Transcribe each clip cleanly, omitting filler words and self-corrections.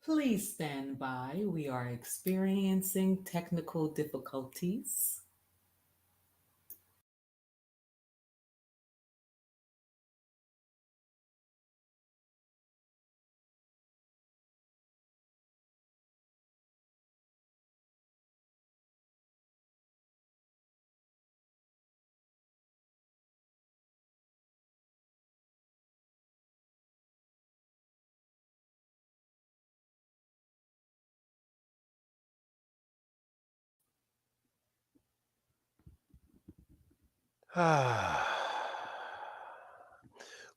Please stand by. We are experiencing technical difficulties.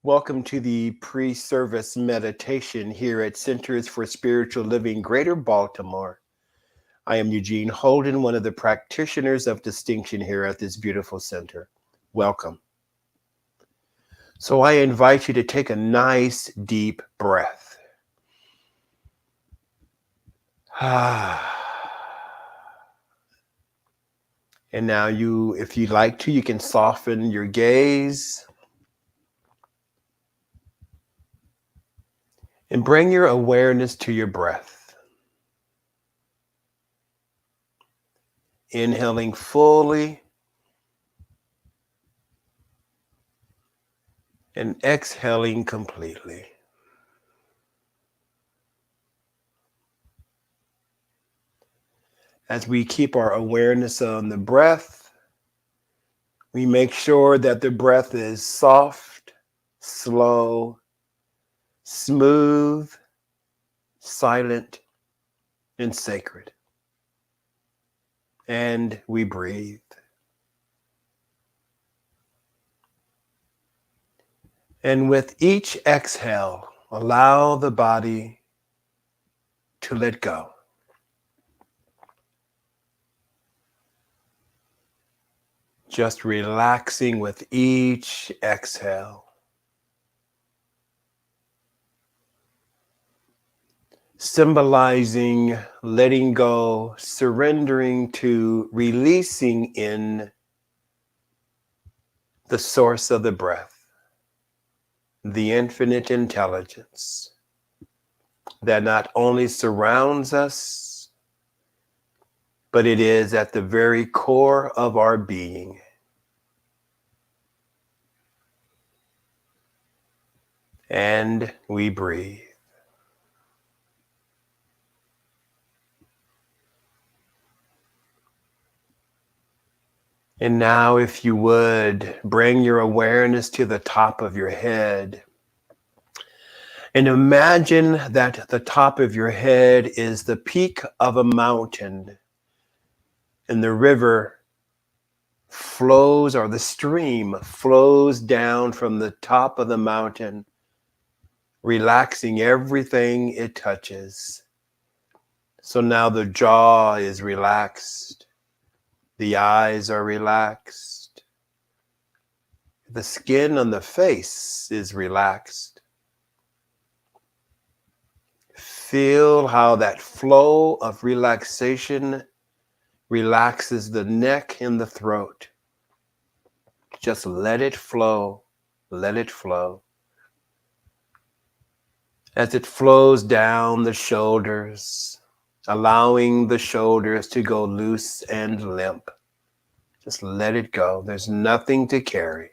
Welcome to the pre-service meditation here at Centers for Spiritual Living, Greater Baltimore. I am Eugene Holden, one of the practitioners of distinction here at this beautiful center. Welcome. So I invite you to take a nice deep breath. And now if you'd like to, you can soften your gaze and bring your awareness to your breath. Inhaling fully and exhaling completely. As we keep our awareness on the breath, we make sure that the breath is soft, slow, smooth, silent, and sacred. And we breathe. And with each exhale, allow the body to let go. Just relaxing with each exhale. Symbolizing letting go, surrendering to releasing in the source of the breath, the infinite intelligence that not only surrounds us, but it is at the very core of our being. And we breathe. And now, if you would, bring your awareness to the top of your head. And imagine that the top of your head is the peak of a mountain. And the river flows, or the stream flows down from the top of the mountain, relaxing everything it touches. So now the jaw is relaxed. The eyes are relaxed. The skin on the face is relaxed. Feel how that flow of relaxation relaxes the neck and the throat. Just let it flow. Let it flow. As it flows down the shoulders, allowing the shoulders to go loose and limp. Just let it go. There's nothing to carry.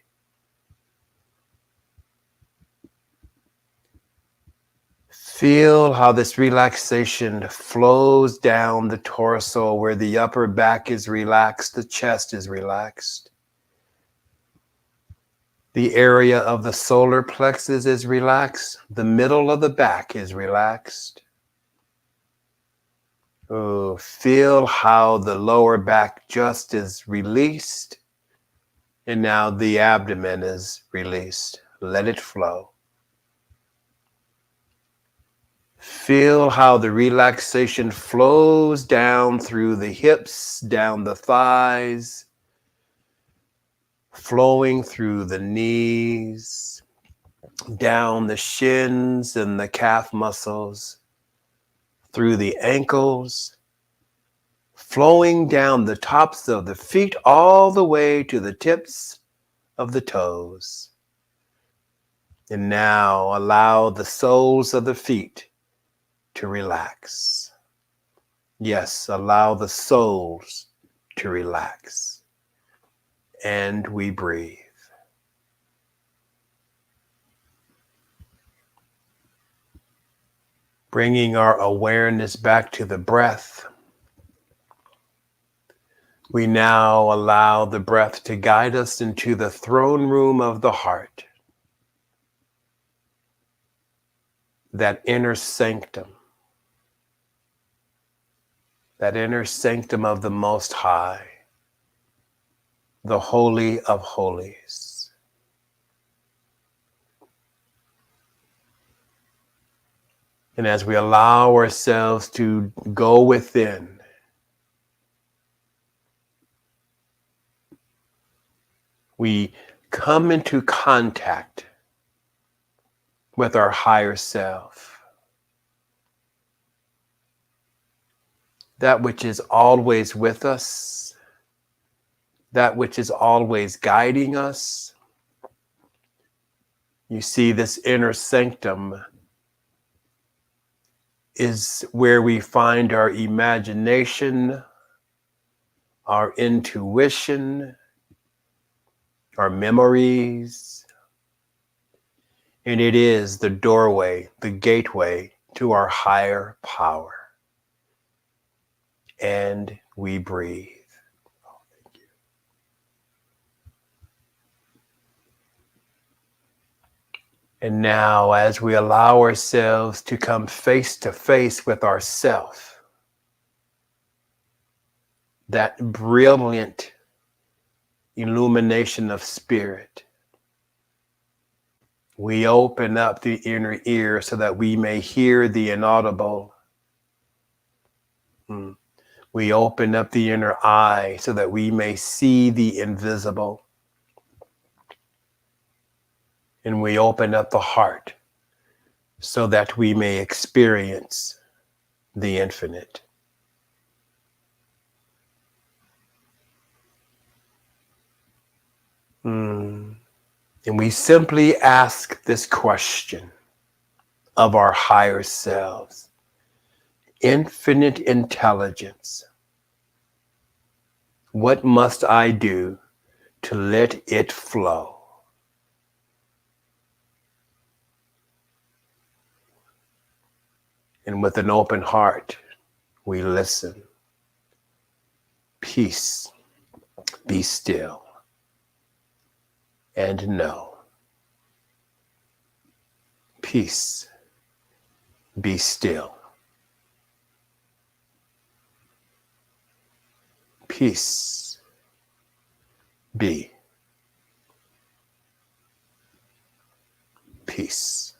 Feel how this relaxation flows down the torso where the upper back is relaxed, the chest is relaxed. The area of the solar plexus is relaxed. The middle of the back is relaxed. Oh, feel how the lower back just is released. And now the abdomen is released. Let it flow. Feel how the relaxation flows down through the hips, down the thighs, flowing through the knees, down the shins and the calf muscles, through the ankles, flowing down the tops of the feet all the way to the tips of the toes. And now allow the soles of the feet to relax. Yes, allow the souls to relax. And we breathe. Bringing our awareness back to the breath, we now allow the breath to guide us into the throne room of the heart, that inner sanctum of the Most High, the Holy of Holies. And as we allow ourselves to go within, we come into contact with our higher self, that which is always with us, that which is always guiding us. You see, this inner sanctum is where we find our imagination, our intuition, our memories, and it is the doorway, the gateway to our higher power. And we breathe. Oh, thank you. And now, as we allow ourselves to come face to face with ourself, that brilliant illumination of spirit, we open up the inner ear so that we may hear the inaudible. We open up the inner eye so that we may see the invisible. And we open up the heart so that we may experience the infinite. And we simply ask this question of our higher selves. Infinite intelligence, what must I do to let it flow? And with an open heart, we listen. Peace, be still, and know. Peace, be still. Peace, be. Peace.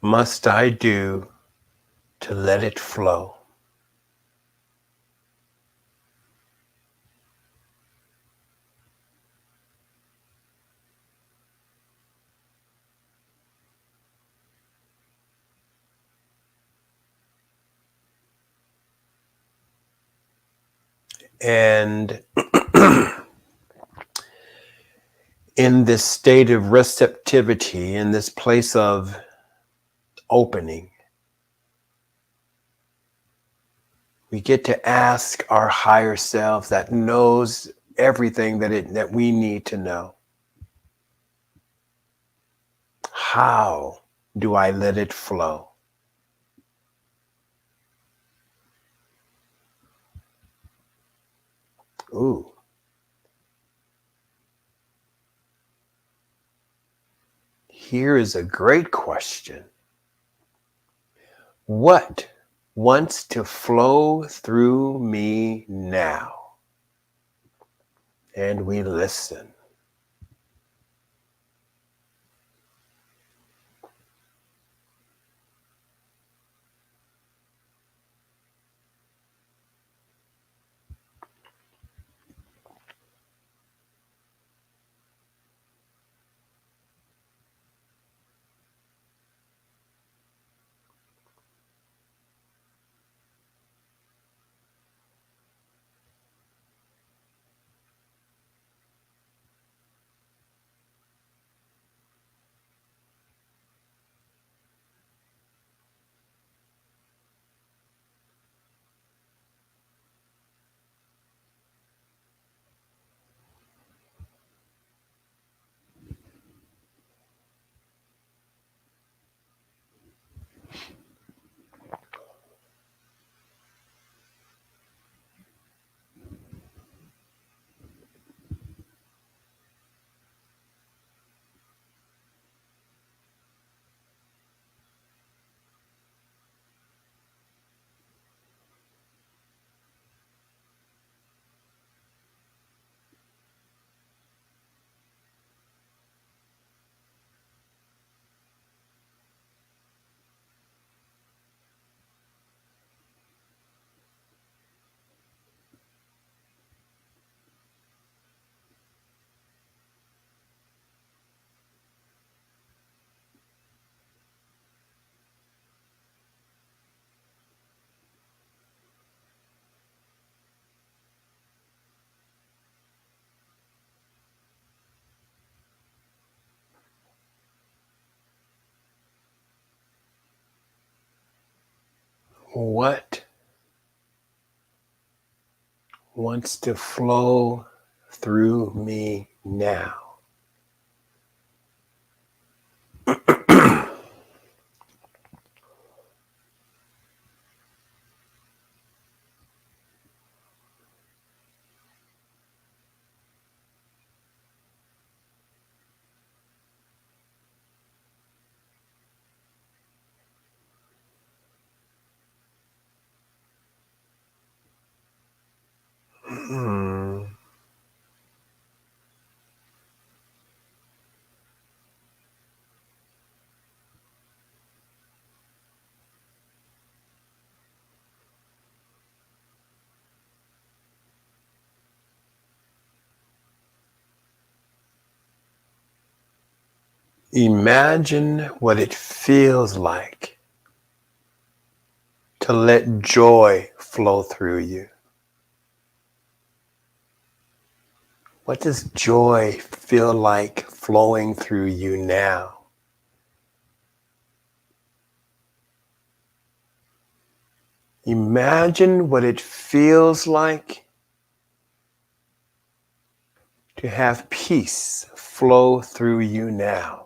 must I do to let it flow? And in this state of receptivity, in this place of opening, we get to ask our higher self that knows everything that we need to know. How do I let it flow? Ooh. Here is a great question. What wants to flow through me now? And we listen. What wants to flow through me now? Hmm. Imagine what it feels like to let joy flow through you. What does joy feel like flowing through you now? Imagine what it feels like to have peace flow through you now.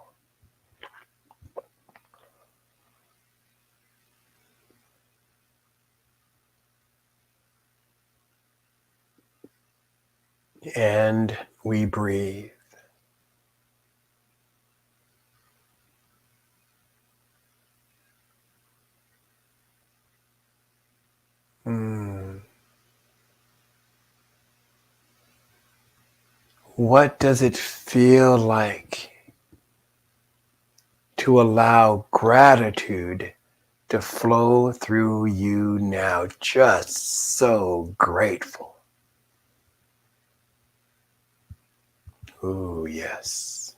And we breathe. What does it feel like to allow gratitude to flow through you now. Just so grateful. Ooh, yes.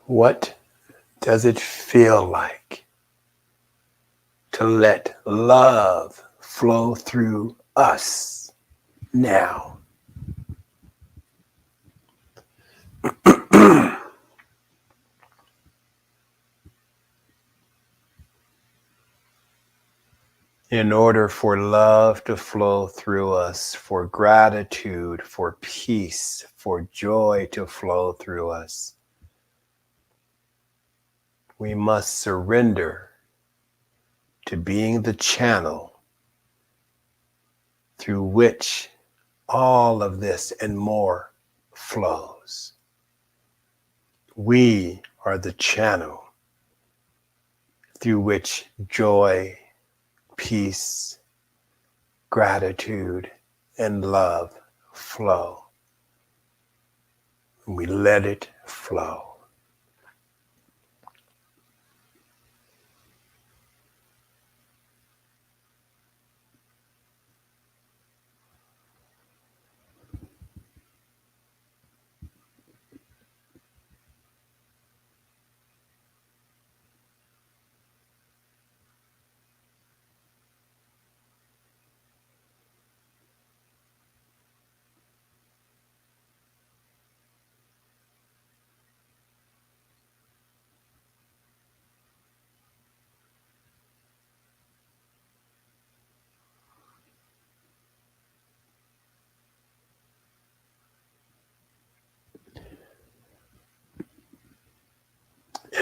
What does it feel like to let love flow through us now? In order for love to flow through us, for gratitude, for peace, for joy to flow through us, we must surrender to being the channel through which all of this and more flows. We are the channel through which joy, peace, gratitude, and love flow. We let it flow.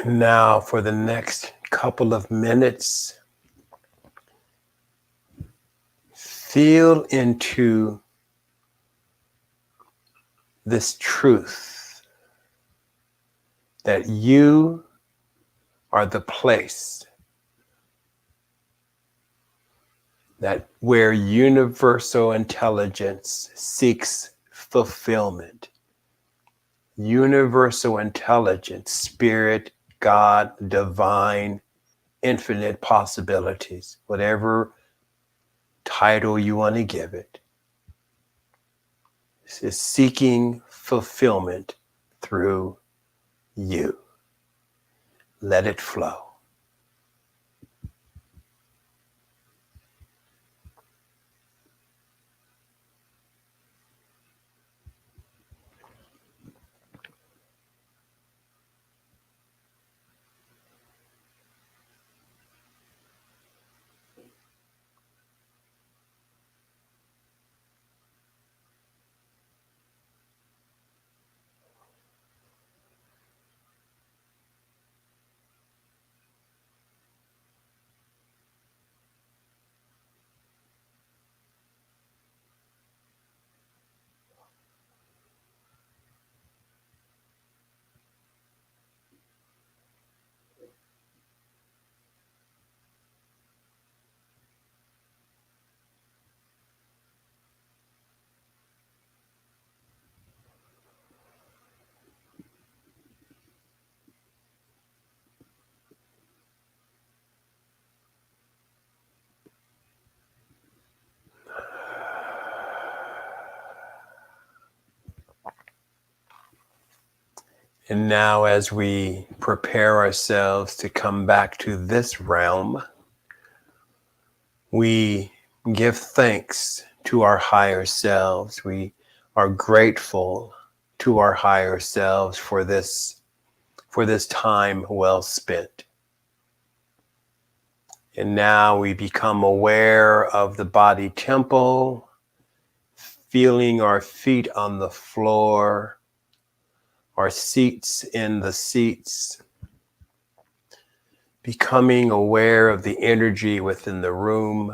And now for the next couple of minutes, feel into this truth that you are the place that where universal intelligence seeks fulfillment. Universal intelligence, spirit, God, divine, infinite possibilities, whatever title you want to give it, is seeking fulfillment through you. Let it flow. And now, as we prepare ourselves to come back to this realm, we give thanks to our higher selves. We are grateful to our higher selves for this time well spent. And now we become aware of the body temple, feeling our feet on the floor, our seats in the seats, becoming aware of the energy within the room,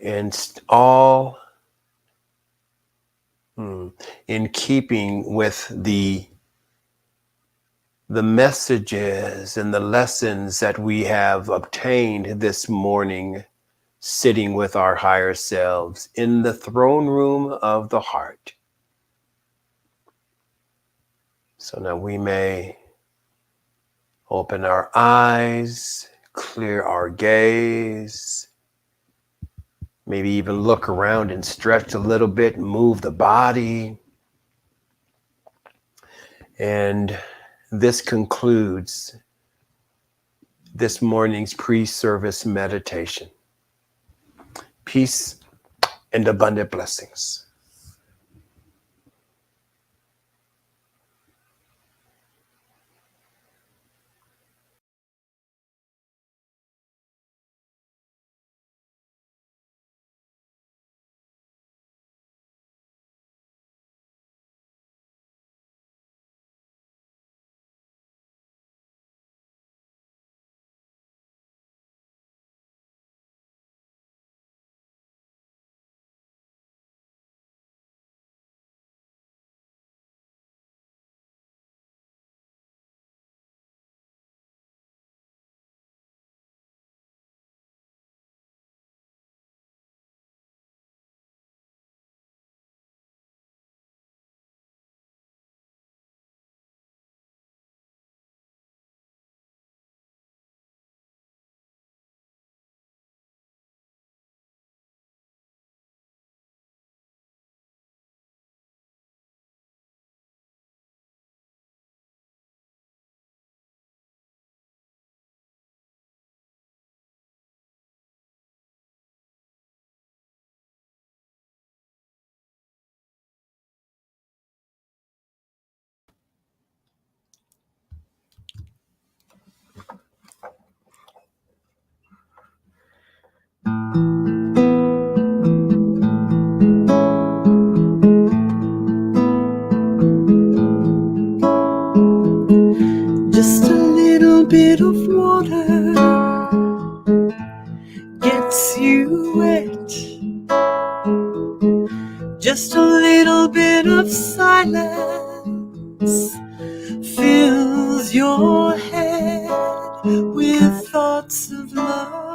and all in keeping with the the messages and the lessons that we have obtained this morning, sitting with our higher selves in the throne room of the heart. So now we may open our eyes, clear our gaze, maybe even look around and stretch a little bit and move the body. And this concludes this morning's pre-service meditation. Peace and abundant blessings. Just a little bit of water gets you wet. Just a little bit of silence fills your head with thoughts of love.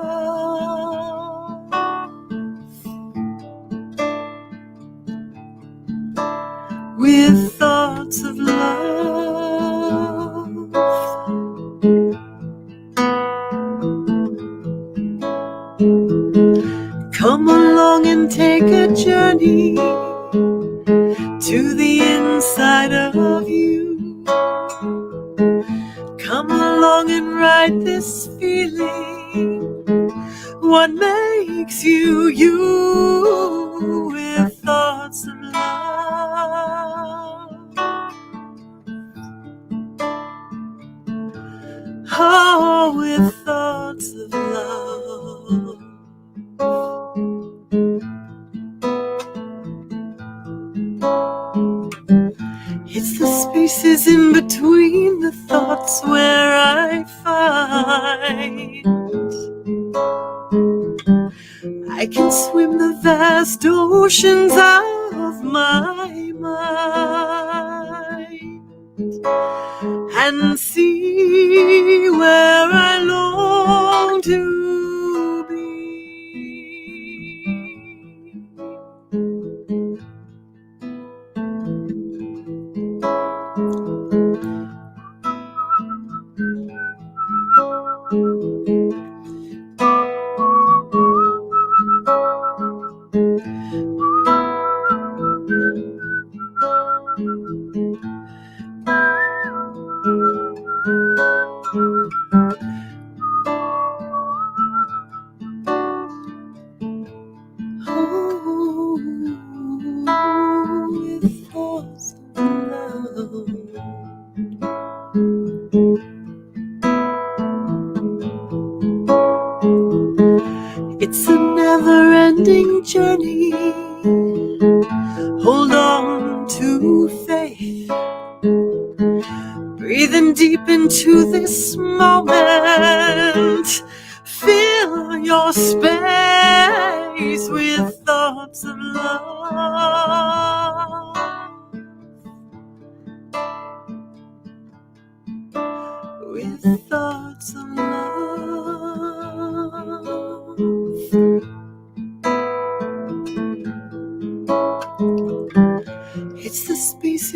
With thoughts of love. Come along and take a journey to the inside of you. Come along and ride this feeling. What makes you you with thoughts of love. Oh, with thoughts of love. It's the spaces in between the thoughts where I find I can swim the vast oceans of my mind and see where I long to be. Oh, with thoughts of love. It's a never-ending journey. Hold on to faith. Breathing deep into this moment. Fill your space with thoughts of love.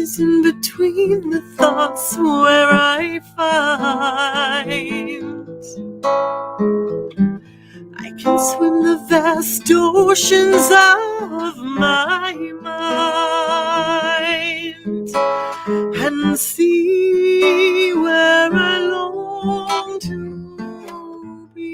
is in between the thoughts where I find I can swim the vast oceans of my mind and see where I long to be.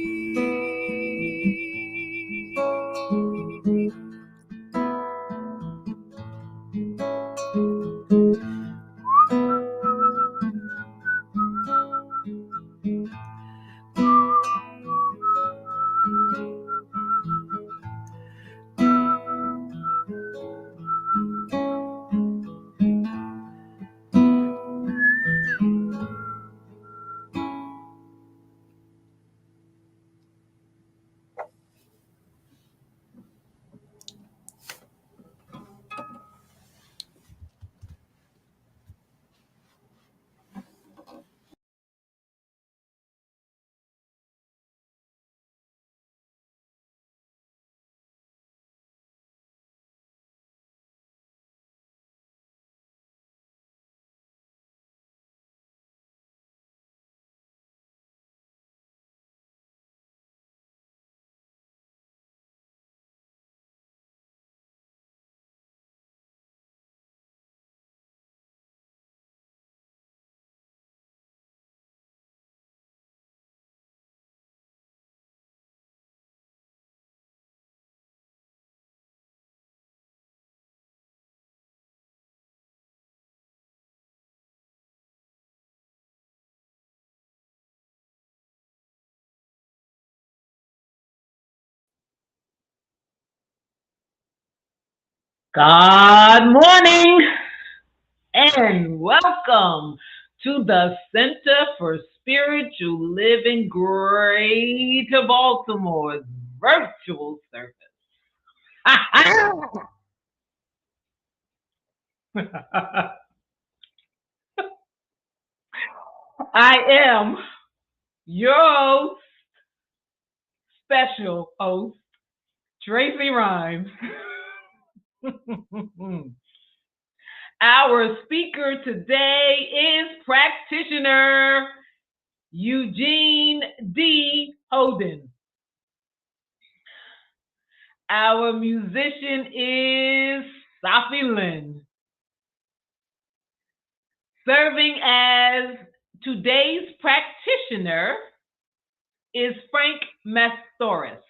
Good morning and welcome to the Center for Spiritual Living Greater Baltimore's virtual service. I am your host, special host, Tracy Rhymes. Our speaker today is practitioner Eugene D. Holden. Our musician is Sahffi Lynne. Serving as today's practitioner is Frank Mastoris.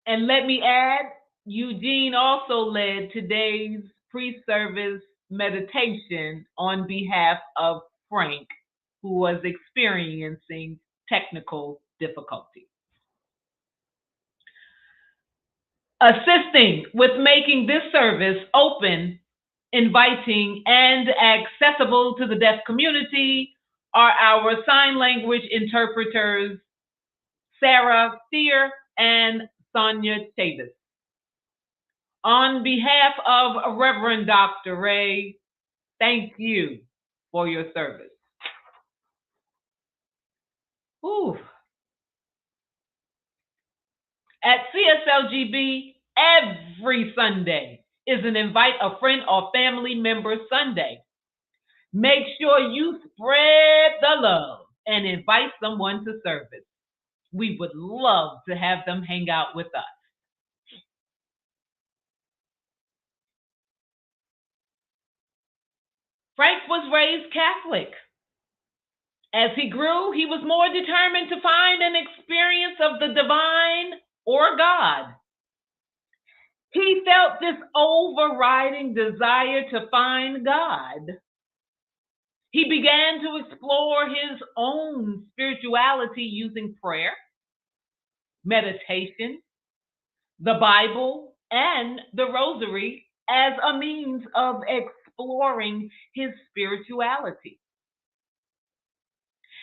And let me add, Eugene also led today's pre-service meditation on behalf of Frank, who was experiencing technical difficulties. Assisting with making this service open, inviting, and accessible to the deaf community are our sign language interpreters, Sarah Steer and Sonya Chavis. On behalf of Reverend Dr. Ray, thank you for your service. Whew. At CSLGB, every Sunday is an Invite a Friend or Family Member Sunday. Make sure you spread the love and invite someone to service. We would love to have them hang out with us. Frank was raised Catholic. As he grew, he was more determined to find an experience of the divine or God. He felt this overriding desire to find God. He began to explore his own spirituality using prayer, meditation, the Bible, and the Rosary as a means of exploring his spirituality.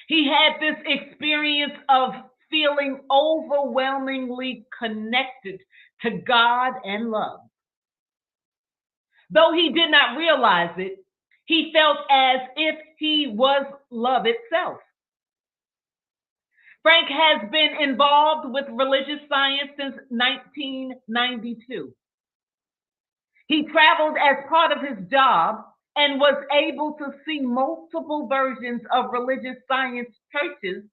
He had this experience of feeling overwhelmingly connected to God and love. Though he did not realize it, he felt as if he was love itself. Frank has been involved with religious science since 1992. He traveled as part of his job and was able to see multiple versions of religious science churches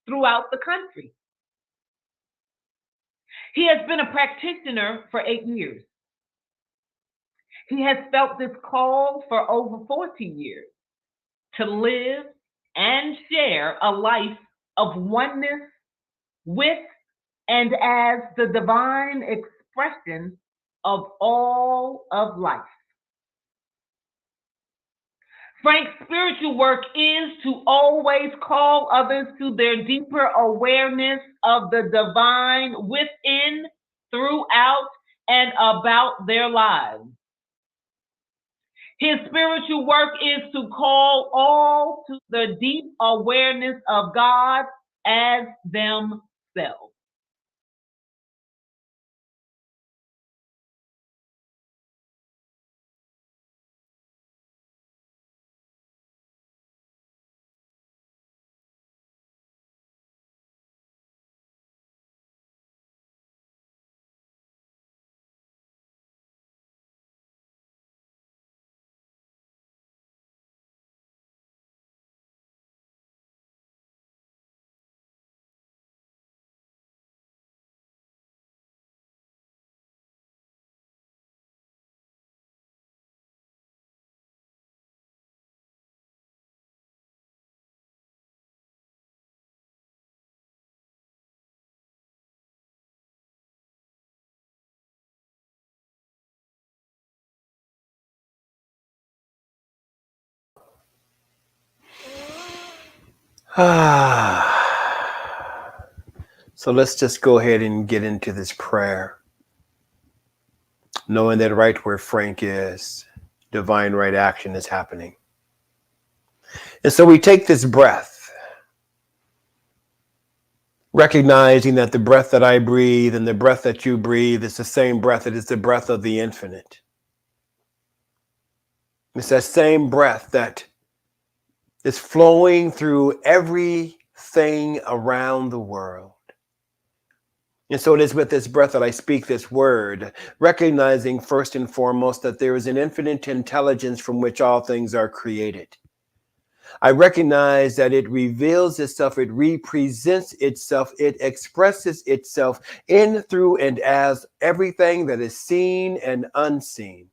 throughout the country. He has been a practitioner for 8 years. He has felt this call for over 40 years to live and share a life of oneness with and as the divine expression of all of life. Frank's spiritual work is to always call others to their deeper awareness of the divine within, throughout, and about their lives. His spiritual work is to call all to the deep awareness of God as themselves. So let's just go ahead and get into this prayer, knowing that right where Frank is, divine right action is happening. And so we take this breath, recognizing that the breath that I breathe and the breath that you breathe is the same breath. It is the breath of the infinite. It's that same breath that is flowing through everything around the world. And so it is with this breath that I speak this word, recognizing first and foremost that there is an infinite intelligence from which all things are created. I recognize that it reveals itself, it represents itself, it expresses itself in, through, and as everything that is seen and unseen.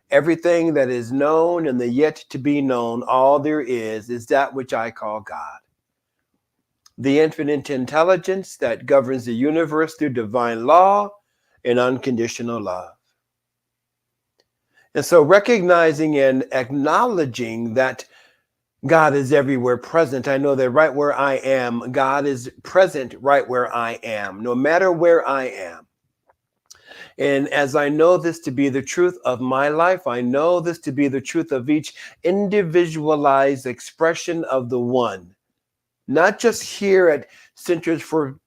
Everything that is known and the yet to be known, all there is that which I call God. The infinite intelligence that governs the universe through divine law and unconditional love. And so recognizing and acknowledging that God is everywhere present, I know that right where I am, God is present right where I am, no matter where I am. And as I know this to be the truth of my life, I know this to be the truth of each individualized expression of the one. Not just here at Centers for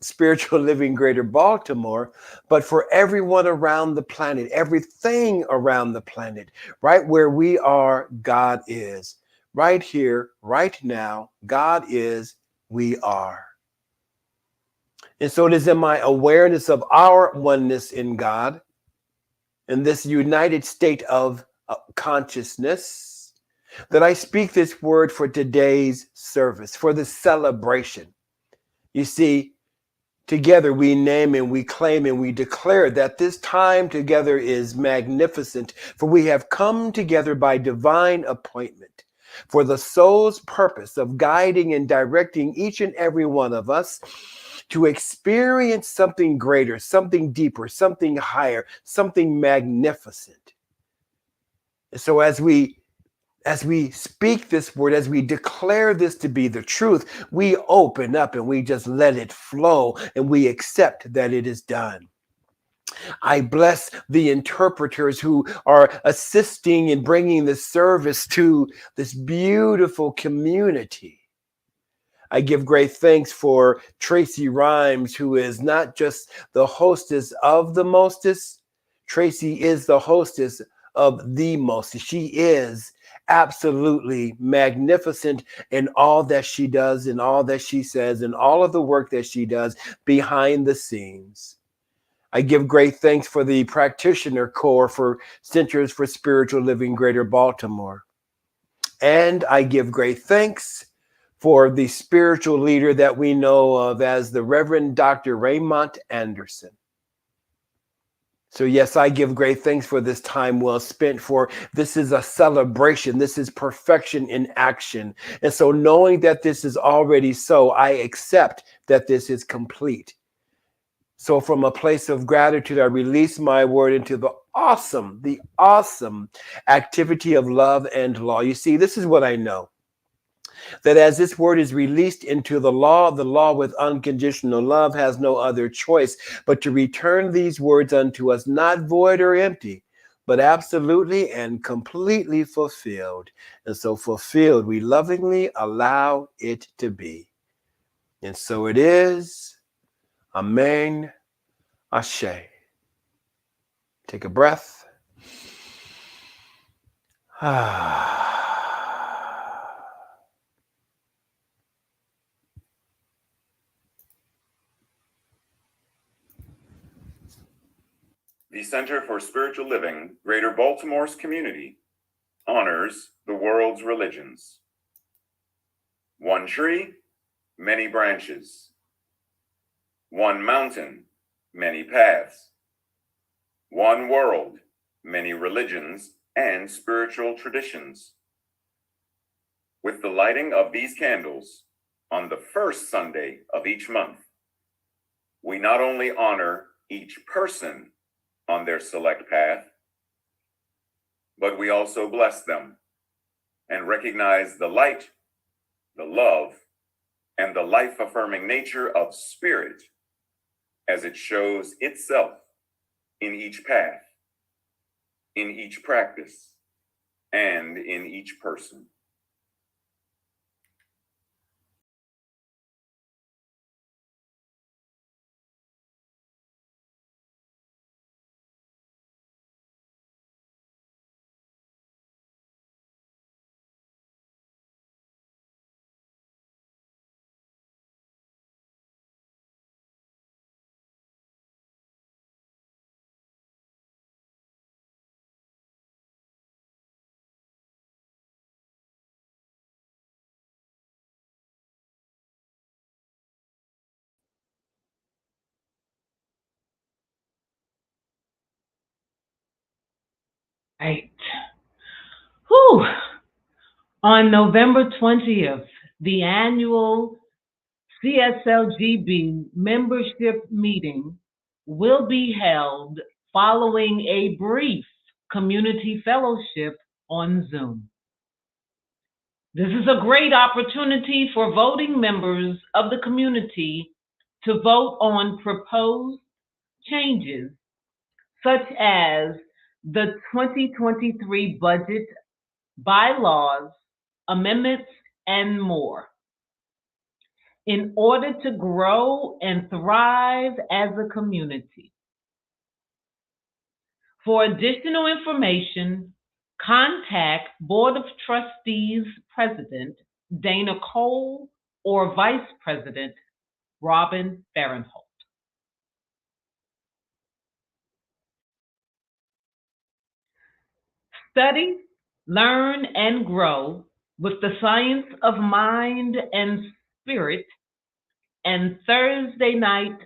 Spiritual Living Greater Baltimore, but for everyone around the planet, everything around the planet. Right where we are, God is. Right here, right now, God is, we are. And so it is in my awareness of our oneness in God, in this united state of consciousness, that I speak this word for today's service, for the celebration. You see, together we name and we claim and we declare that this time together is magnificent, for we have come together by divine appointment for the soul's purpose of guiding and directing each and every one of us to experience something greater, something deeper, something higher, something magnificent. And so as we speak this word, as we declare this to be the truth, we open up and we just let it flow and we accept that it is done. I bless the interpreters who are assisting in bringing this service to this beautiful community. I give great thanks for Tracy Rhymes, who is not just the hostess of the mostest. Tracy is the hostess of the mostest. She is absolutely magnificent in all that she does and all that she says and all of the work that she does behind the scenes. I give great thanks for the practitioner corps for Centers for Spiritual Living Greater Baltimore. And I give great thanks for the spiritual leader that we know of as the Reverend Dr. Raymond Anderson. So yes, I give great thanks for this time well spent, for this is a celebration. This is perfection in action. And so knowing that this is already so, I accept that this is complete. So from a place of gratitude, I release my word into the awesome activity of love and law. You see, this is what I know. That as this word is released into the law with unconditional love has no other choice but to return these words unto us, not void or empty, but absolutely and completely fulfilled. And so fulfilled, we lovingly allow it to be. And so it is. Amen. Ashe. Take a breath. The Center for Spiritual Living, Greater Baltimore's community, honors the world's religions. One tree, many branches. One mountain, many paths. One world, many religions and spiritual traditions. With the lighting of these candles on the first Sunday of each month, we not only honor each person on their select path, but we also bless them and recognize the light, the love, and the life-affirming nature of spirit as it shows itself in each path, in each practice, and in each person. Right. Whew. On November 20th, the annual CSLGB membership meeting will be held following a brief community fellowship on Zoom. This is a great opportunity for voting members of the community to vote on proposed changes, such as the 2023 budget, bylaws, amendments, and more, in order to grow and thrive as a community. For additional information, contact Board of Trustees President Dana Cole or Vice President Robin Farenholt. Study, learn, and grow with the science of mind and spirit and Thursday night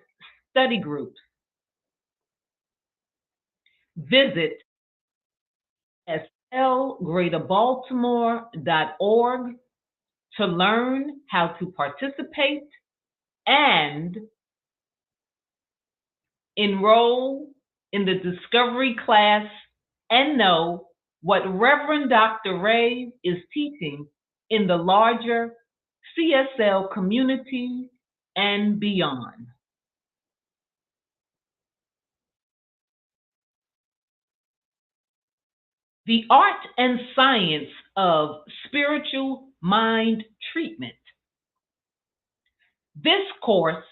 study groups. Visit slgreaterbaltimore.org to learn how to participate and enroll in the discovery class and know what Reverend Dr. Ray is teaching in the larger CSL community and beyond. The art and science of spiritual mind treatment. This course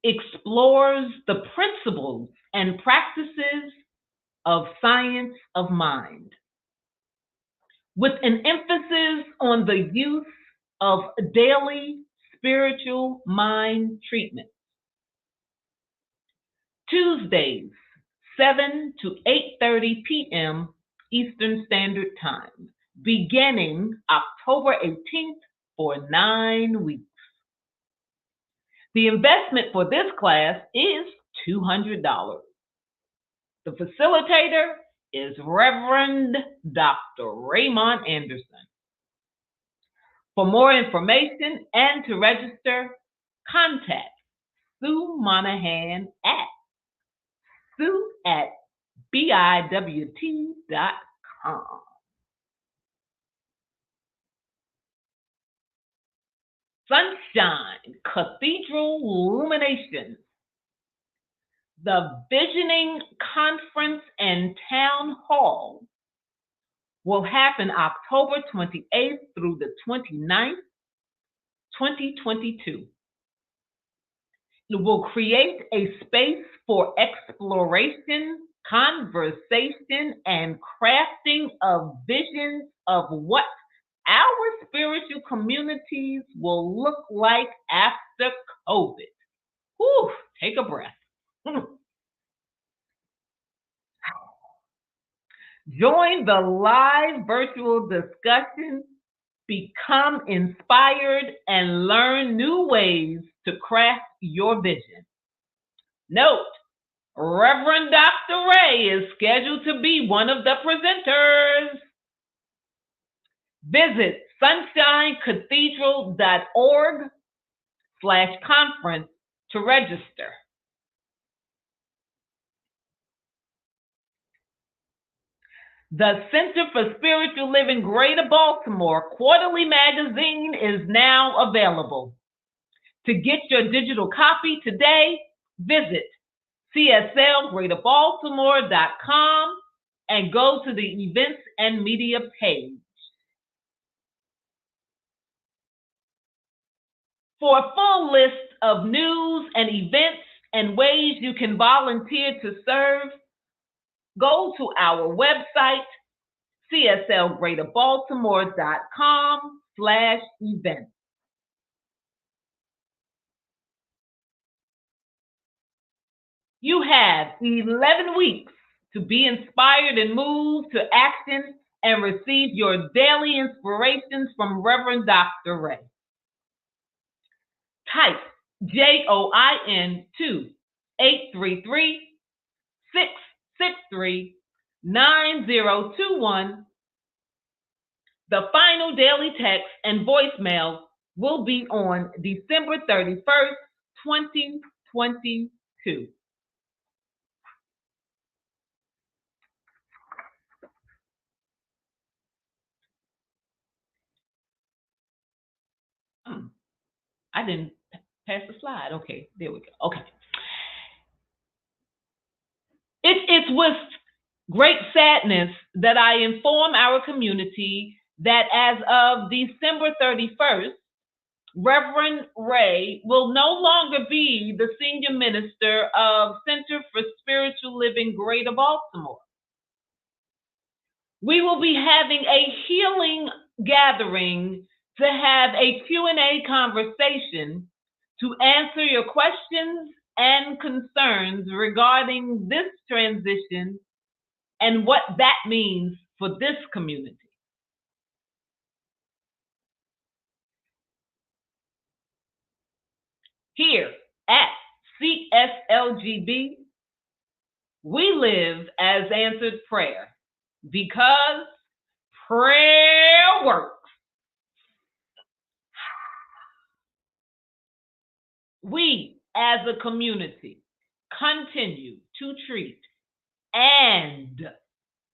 explores the principles and practices of science of mind, with an emphasis on the use of daily spiritual mind treatment. Tuesdays, 7 to 8:30 p.m. Eastern Standard Time, beginning October 18th for 9 weeks. The investment for this class is $200. The facilitator is Reverend Dr. Raymond Anderson. For more information and to register, contact Sue Monahan at sue@biwt.com. Sunshine Cathedral Illuminations. The Visioning Conference and Town Hall will happen October 28th through the 29th, 2022. It will create a space for exploration, conversation, and crafting of visions of what our spiritual communities will look like after COVID. Whew, take a breath. Join the live virtual discussion, become inspired, and learn new ways to craft your vision. Note, Reverend Dr. Ray is scheduled to be one of the presenters. Visit sunshinecathedral.org/conference to register. The Center for Spiritual Living Greater Baltimore quarterly magazine is now available. To get your digital copy today, visit cslgreaterbaltimore.com and go to the Events and Media page. For a full list of news and events and ways you can volunteer to serve, go to our website, cslgreaterbaltimore.com/events. You have 11 weeks to be inspired and moved to action and receive your daily inspirations from Reverend Dr. Ray. Type JOIN to 833-663-9021. The final daily text and voicemail will be on December 31st, 2022. I didn't pass the slide. Okay, there we go. Okay. It's with great sadness that I inform our community that as of December 31st, Reverend Ray will no longer be the Senior Minister of Center for Spiritual Living Greater Baltimore. We will be having a healing gathering to have a Q&A conversation to answer your questions and concerns regarding this transition and what that means for this community. Here at CSLGB, we live as answered prayer because prayer works. We as a community continue to treat and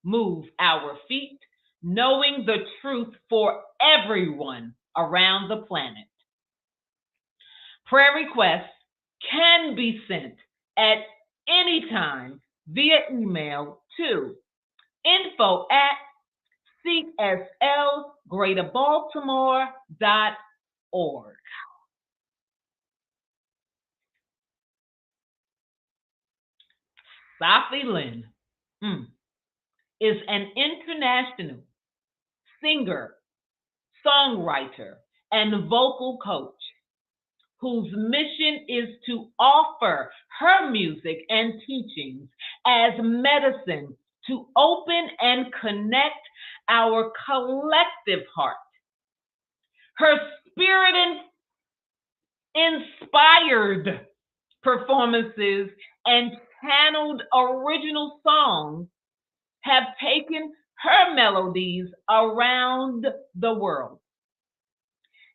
move our feet, knowing the truth for everyone around the planet. Prayer requests can be sent at any time via email to info@cslgreaterbaltimore.org. Sahffi Lynne is an international singer, songwriter, and vocal coach whose mission is to offer her music and teachings as medicine to open and connect our collective heart. Her spirit inspired performances and channeled original songs have taken her melodies around the world.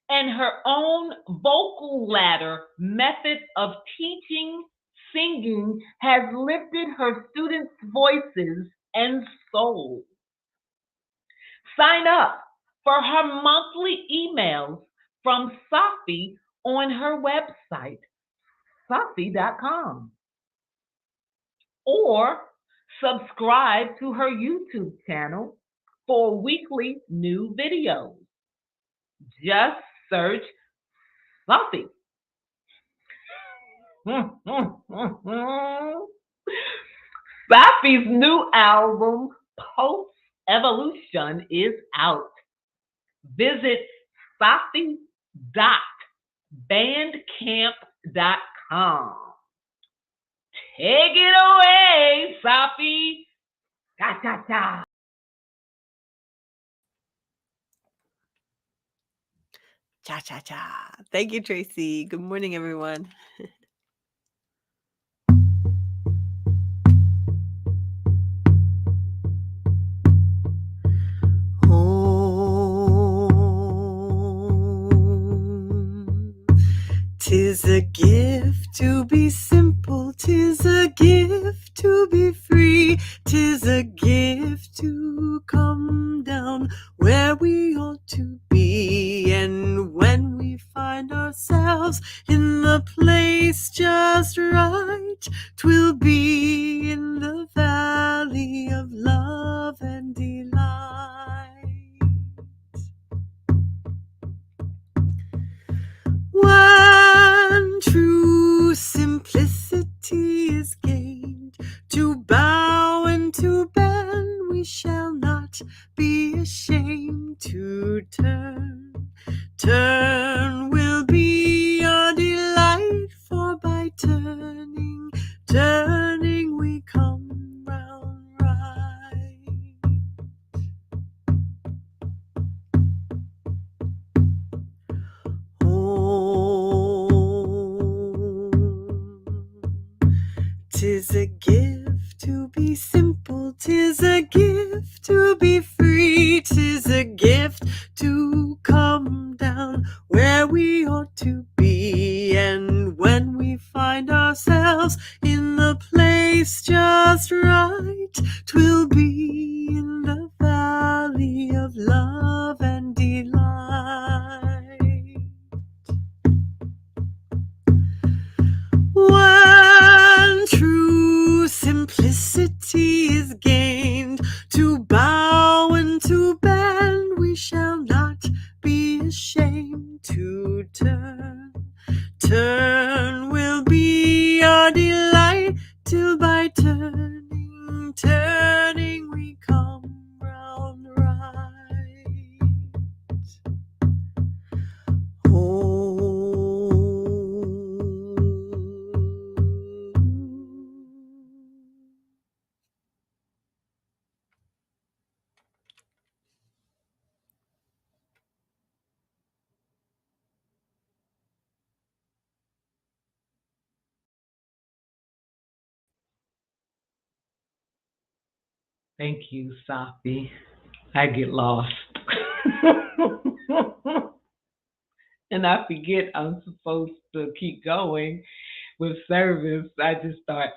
And her own vocal ladder method of teaching singing has lifted her students' voices and souls. Sign up for her monthly emails from Sahffi on her website, Sahffi.com, or subscribe to her YouTube channel for weekly new videos. Just search Sahffi. Sahffi's new album, Post Evolution, is out. Visit Sahffi.bandcamp.com. Take it away, Sahffi. Cha cha cha. Cha cha cha. Thank you, Tracy. Good morning, everyone. Home. 'Tis a gift to be simple, 'tis a gift to be free, 'tis a gift to come down where we ought to be. And when we find ourselves in the place just right, 'twill be in the valley of love and delight. When true simplicity is gained, to bow and to bend, we shall not be ashamed to turn. Turn will be our delight, for by turning, turning we come round right. Tis a gift to be simple, 'tis a gift to be free, 'tis a gift to come down where we ought to be. And when we find ourselves in the place just right, 'twill be in the valley of love and delight. When true simplicity is gained, to bow and to bend, we shall not be ashamed to turn. Turn will be our delight, till by turning, turning we come round right. Thank you, Sahffi. I get lost. And I forget I'm supposed to keep going with service. I just start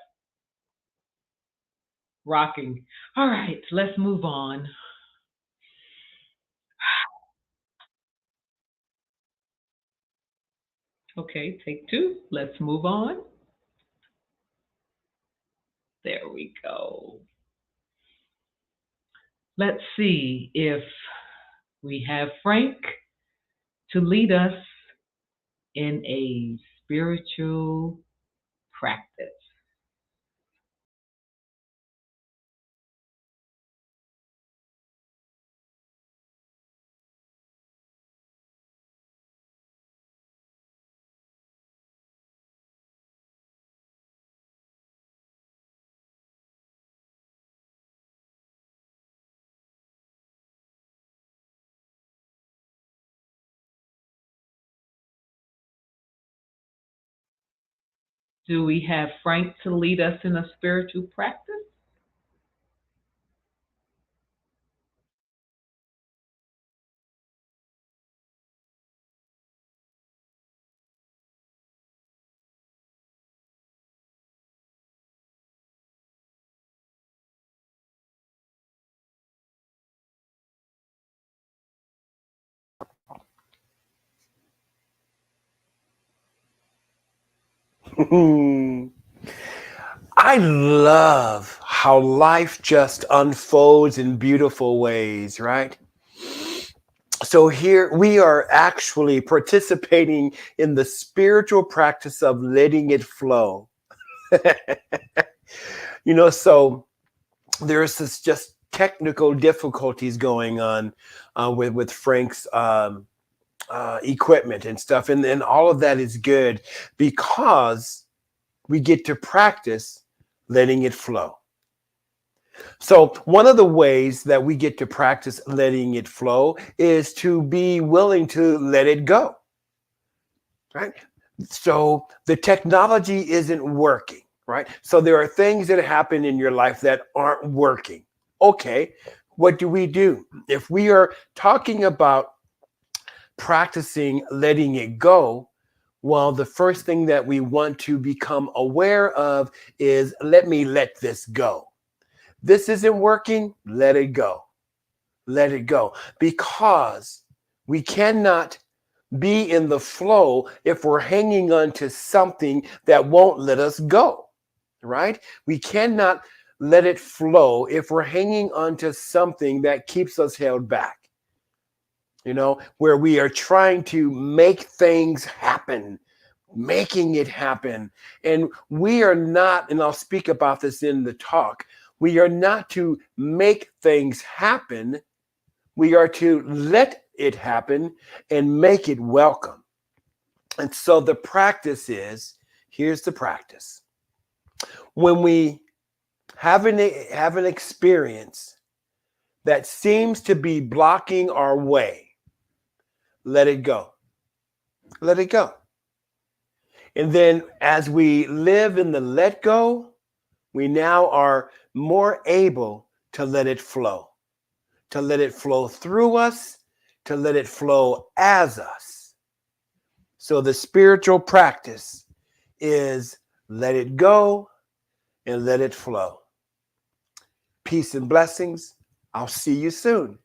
rocking. All right, let's move on. Okay, take two. Let's move on. There we go. Let's see if we have Frank to lead us in a spiritual practice. Do we have Frank to lead us in a spiritual practice? I love how life just unfolds in beautiful ways, right? So here we are actually participating in the spiritual practice of letting it flow. So there's this just technical difficulties going on with Frank's equipment and stuff. And all of that is good because we get to practice letting it flow. So one of the ways that we get to practice letting it flow is to be willing to let it go, right? So the technology isn't working, right? So there are things that happen in your life that aren't working. Okay, what do? If we are talking about practicing letting it go, well, the first thing that we want to become aware of is let me let this go. This isn't working, let it go. Let it go. Because we cannot be in the flow if we're hanging on to something that won't let us go, right? We cannot let it flow if we're hanging on to something that keeps us held back. Where we are trying to make things happen, making it happen. And we are not, and I'll speak about this in the talk, we are not to make things happen. We are to let it happen and make it welcome. And so the practice is, here's the practice. When we have an experience that seems to be blocking our way, let it go. Let it go. And then as we live in the let go, we now are more able to let it flow through us, to let it flow as us. So the spiritual practice is let it go and let it flow. Peace and blessings. I'll see you soon.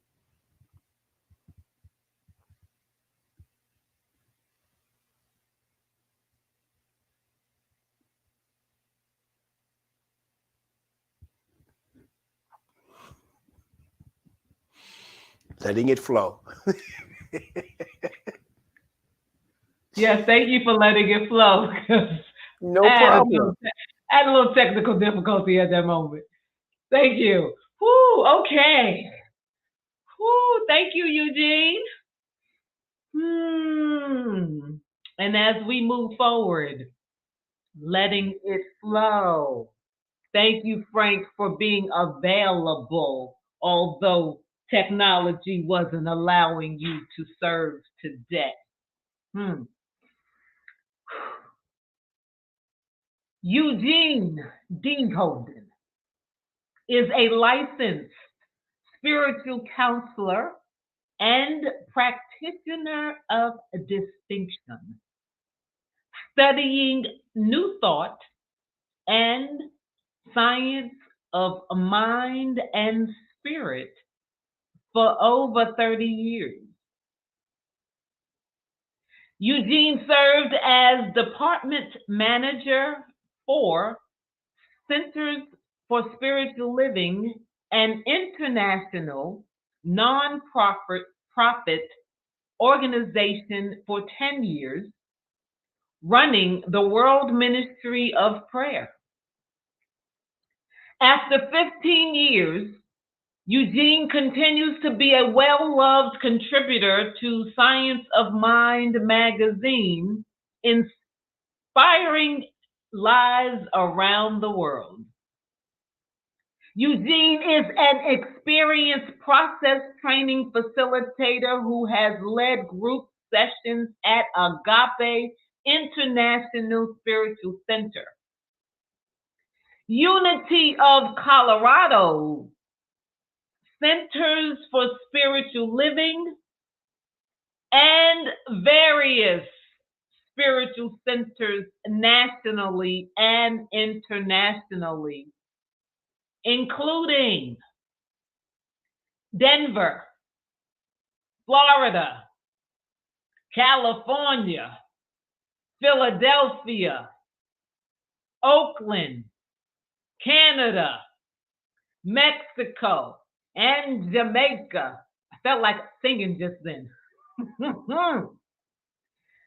Letting it flow. Yes, thank you for letting it flow. No problem. I had a little technical difficulty at that moment. Thank you. Whoo, okay. Whoo, thank you, Eugene. And as we move forward, letting it flow. Thank you, Frank, for being available, although technology wasn't allowing you to serve today. Eugene D. Holden is a licensed spiritual counselor and practitioner of distinction, studying New Thought and science of mind and spirit for over 30 years. Eugene served as department manager for Centers for Spiritual Living, an international non-profit organization for 10 years, running the World Ministry of Prayer. After 15 years, Eugene continues to be a well-loved contributor to Science of Mind magazine, inspiring lives around the world. Eugene is an experienced process training facilitator who has led group sessions at Agape International Spiritual Center. Unity of Colorado, Centers for Spiritual Living, and various spiritual centers nationally and internationally, including Denver, Florida, California, Philadelphia, Oakland, Canada, Mexico, and Jamaica. I felt like singing just then.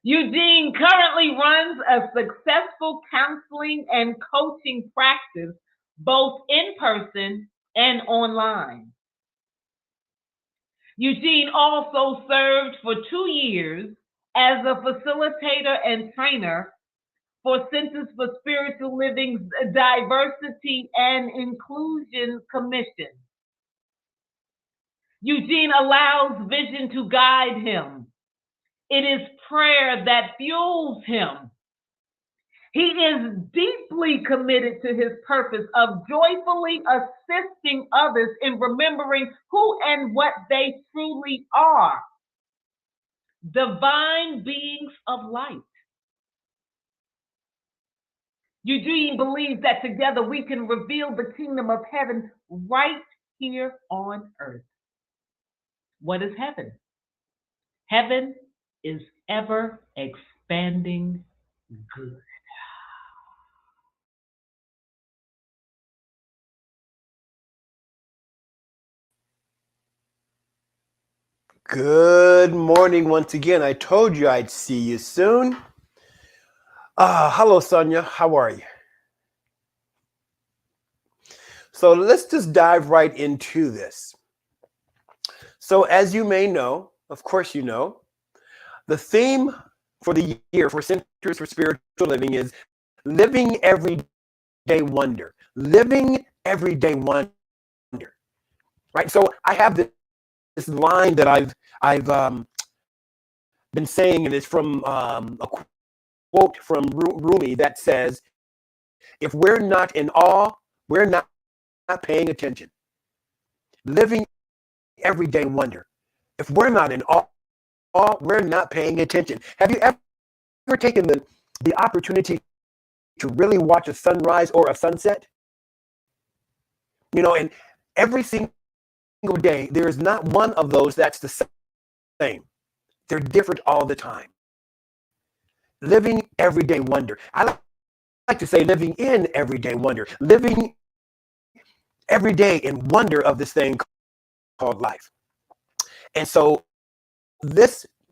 Eugene currently runs a successful counseling and coaching practice, both in person and online. Eugene also served for 2 years as a facilitator and trainer for Centers for Spiritual Living's Diversity and Inclusion Commission. Eugene allows vision to guide him. It is prayer that fuels him. He is deeply committed to his purpose of joyfully assisting others in remembering who and what they truly are. Divine beings of light. Eugene believes that together we can reveal the kingdom of heaven right here on earth. What is heaven? Heaven is ever expanding good. Good morning once again. I told you I'd see you soon. Hello, Sonya. How are you? So let's just dive right into this. So as you may know, of course you know, the theme for the year for Centers for Spiritual Living is living everyday wonder. Living everyday wonder. Right? So I have this line that I've been saying, and it's from a quote from Rumi that says, if we're not in awe, we're not paying attention. Living everyday wonder. If we're not in awe, we're not paying attention. Have you ever taken the opportunity to really watch a sunrise or a sunset? You know, and every single day, there is not one of those that's the same. They're different all the time. Living everyday wonder. I like to say living in everyday wonder. Living every day in wonder of this thing called life. And so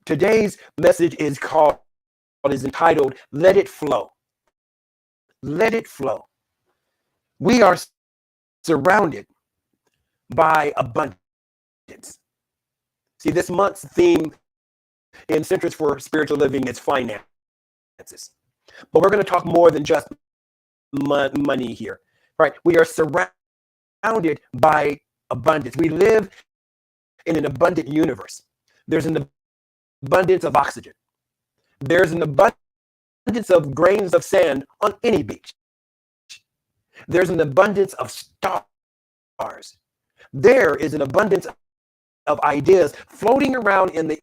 today's message is entitled, Let It Flow. Let it flow. We are surrounded by abundance. See, this month's theme in Centers for Spiritual Living is finances. But we're going to talk more than just money here, right? We are surrounded by abundance. We live in an abundant universe. There's an abundance of oxygen. There's an abundance of grains of sand on any beach. There's an abundance of stars. There is an abundance of ideas floating around in the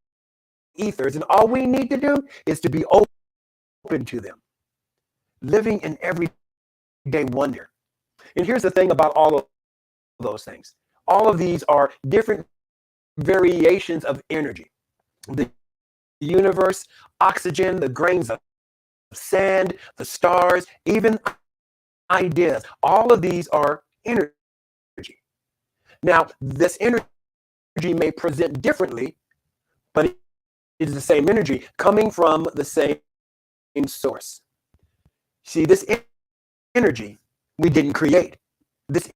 ethers, and all we need to do is to be open to them. Living in everyday wonder. And here's the thing about all of those things. All of these are different variations of energy. The universe, oxygen, the grains of sand, the stars, even ideas. All of these are energy. Now, this energy may present differently, but it is the same energy coming from the same source. See, this energy we didn't create. This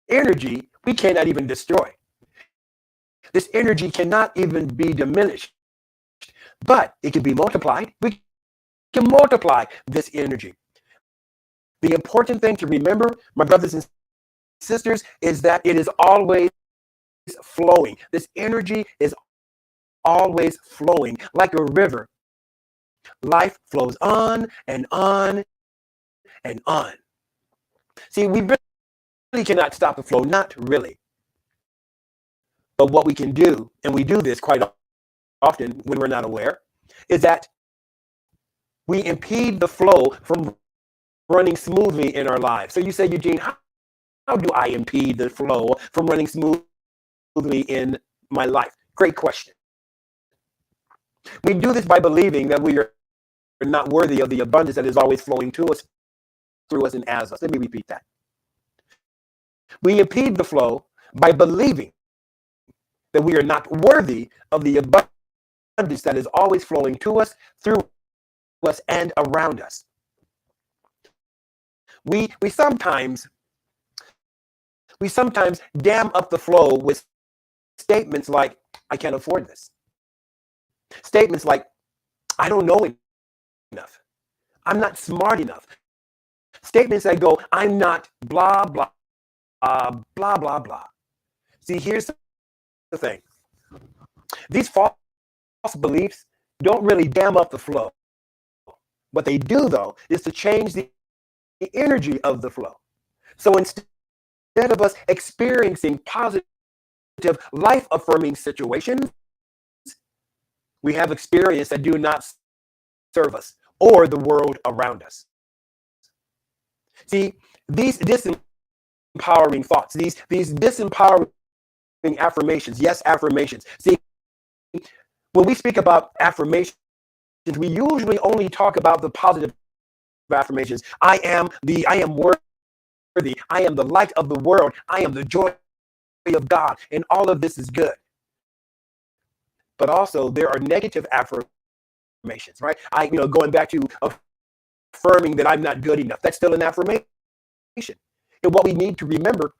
energy we cannot even destroy. This energy cannot even be diminished, but it can be multiplied. We can multiply this energy. The important thing to remember, my brothers and sisters, is that it is always flowing. This energy is always flowing like a river Life flows on and on and on. See, we really cannot stop the flow, not really. But what we can do, and we do this quite often when we're not aware, is that we impede the flow from running smoothly in our lives. So you say, Eugene, how do I impede the flow from running smoothly in my life? Great question. We do this by believing that we are not worthy of the abundance that is always flowing to us, through us, and as us. Let me repeat that. We impede the flow by believing that we are not worthy of the abundance that is always flowing to us, through us, and around us. We sometimes dam up the flow with statements like, I can't afford this. Statements like, I don't know enough. I'm not smart enough. Statements that go, I'm not blah, blah, blah, blah, blah. See, here's the thing. These false beliefs don't really dam up the flow. What they do, though, is to change the energy of the flow. So instead of us experiencing positive, life-affirming situations, we have experiences that do not serve us or the world around us. See, these disempowering thoughts, these disempowering affirmations, yes, affirmations. See, when we speak about affirmations, we usually only talk about the positive affirmations. I am worthy. I am the light of the world. I am the joy of God. And all of this is good. But also there are negative affirmations, right? Going back to affirming that I'm not good enough. That's still an affirmation. And what we need to remember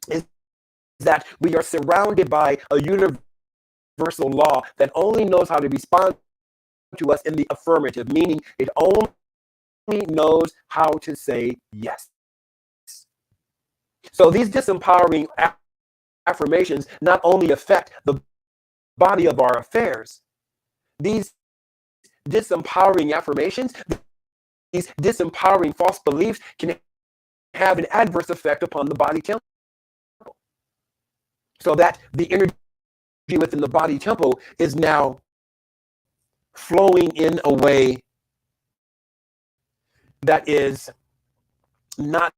is that we are surrounded by a universal law that only knows how to respond to us in the affirmative, meaning it only knows how to say yes. So these disempowering affirmations not only affect the body of our affairs, these disempowering affirmations, these disempowering false beliefs can have an adverse effect upon the body temple. So that the energy within the body temple is now flowing in a way that is not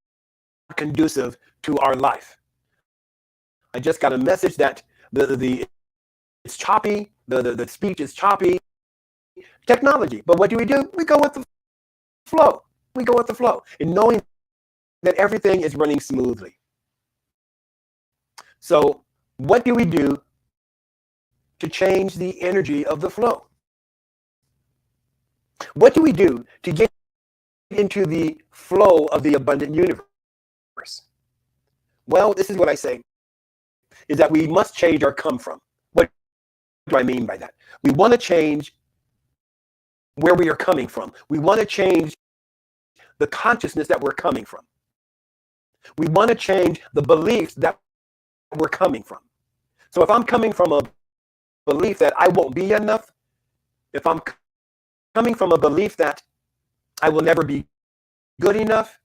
conducive to our life. I just got a message that it's choppy, the speech is choppy. Technology. But what do? We go with the flow. We go with the flow, and knowing that everything is running smoothly. So what do we do to change the energy of the flow? What do we do to get into the flow of the abundant universe? Well, this is what I say, is that we must change our come from. What do I mean by that? We want to change where we are coming from. We want to change the consciousness that we're coming from. We want to change the beliefs that we're coming from. So if I'm coming from a belief that I won't be enough, if I'm coming from a belief that I will never be good enough,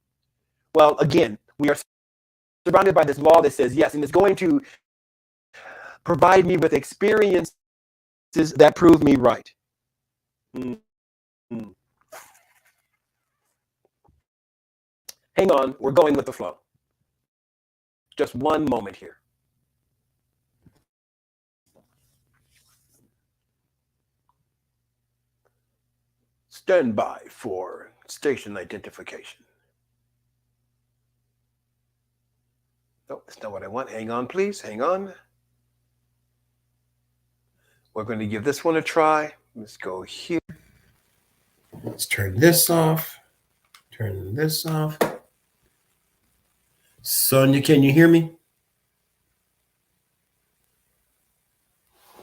well, again, we are surrounded by this law that says yes, and it's going to provide me with experiences that prove me right. Hang on, we're going with the flow. Just one moment here. Stand by for station identification. No, that's not what I want. Hang on, please. Hang on. We're going to give this one a try. Let's go here. Let's turn this off. Turn this off. Sonya, can you hear me?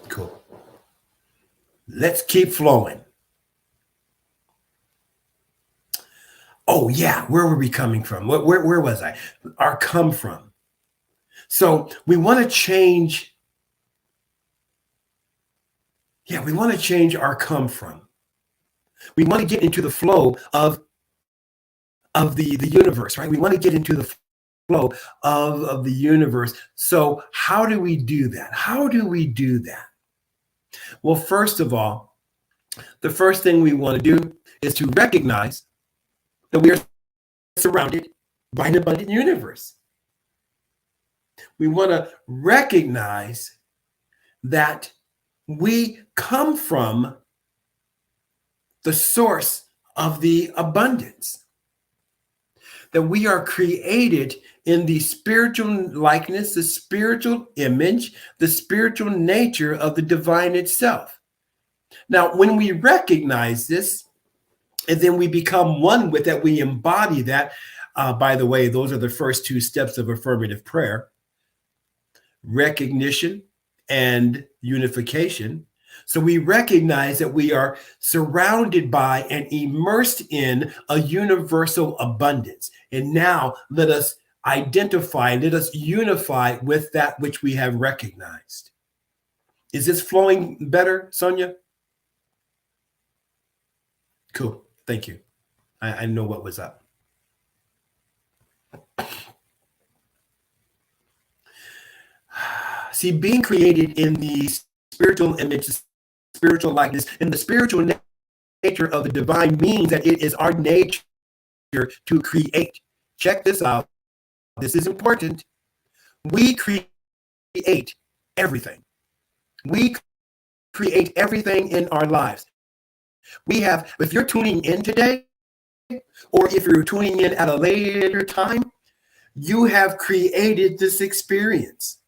Cool. Let's keep flowing. Oh, yeah. Where were we coming from? Where was I? Our come from. So we want to change. Yeah, we want to change our come from. We want to get into the flow of the universe, right? We want to get into the flow of the universe. So how do we do that? How do we do that? Well, first of all, the first thing we want to do is to recognize that we are surrounded by an abundant universe. We want to recognize that we come from the source of the abundance, that we are created in the spiritual likeness, the spiritual image, the spiritual nature of the divine itself. Now, when we recognize this, and then we become one with that, we embody that. By the way, those are the first two steps of affirmative prayer: recognition and unification. So we recognize that we are surrounded by and immersed in a universal abundance. And now let us identify, let us unify with that which we have recognized. Is this flowing better, Sonya? Cool. Thank you. I know what was up. See, being created in the spiritual image, spiritual likeness, and the spiritual nature of the divine means that it is our nature to create. Check this out. This is important. We create everything. We create everything in our lives. We have, if you're tuning in today, or if you're tuning in at a later time, you have created this experience.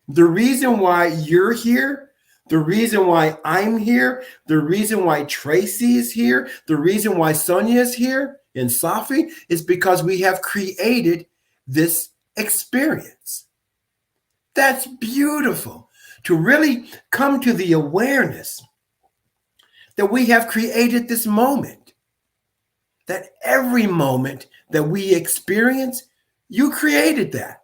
The reason why you're here, the reason why I'm here, the reason why Tracy is here, the reason why Sonya is here and Sahffi is because we have created this experience. That's beautiful, to really come to the awareness that we have created this moment, that every moment that we experience, you created that.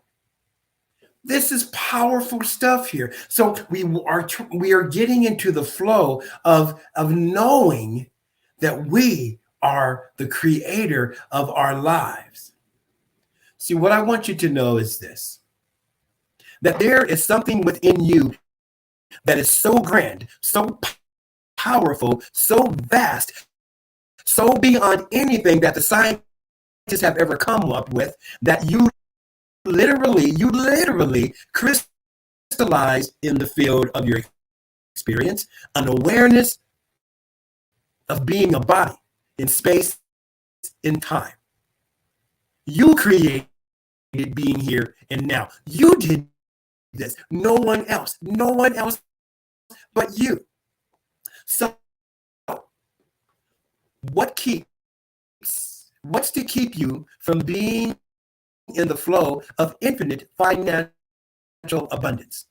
This is powerful stuff here. So we are getting into the flow of knowing that we are the creator of our lives. See, what I want you to know is this, that there is something within you that is so grand, so powerful, so vast, so beyond anything that the scientists have ever come up with, that you literally crystallize in the field of your experience an awareness of being a body in space, in time. You created being here and now. You did this. No one else but you. So what's to keep you from being in the flow of infinite financial abundance?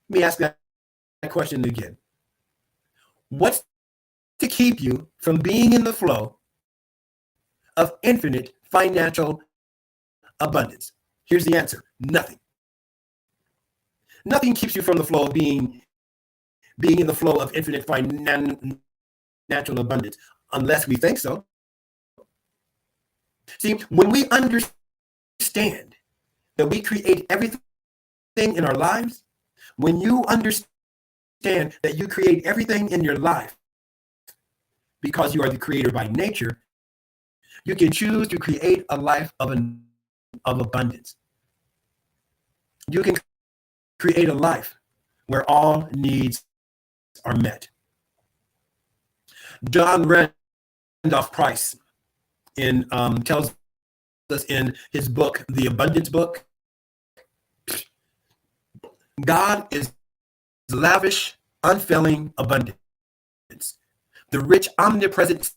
Let me ask that question again. What's to keep you from being in the flow of infinite financial abundance? Here's the answer: nothing. Nothing keeps you from the flow of being in the flow of infinite financial abundance, unless we think so. See, when we understand that we create everything in our lives, when you understand that you create everything in your life because you are the creator by nature, you can choose to create a life of abundance. You can create a life where all needs are met. John Randolph Price tells us in his book, The Abundance Book, God is lavish, unfailing abundance, the rich, omnipresent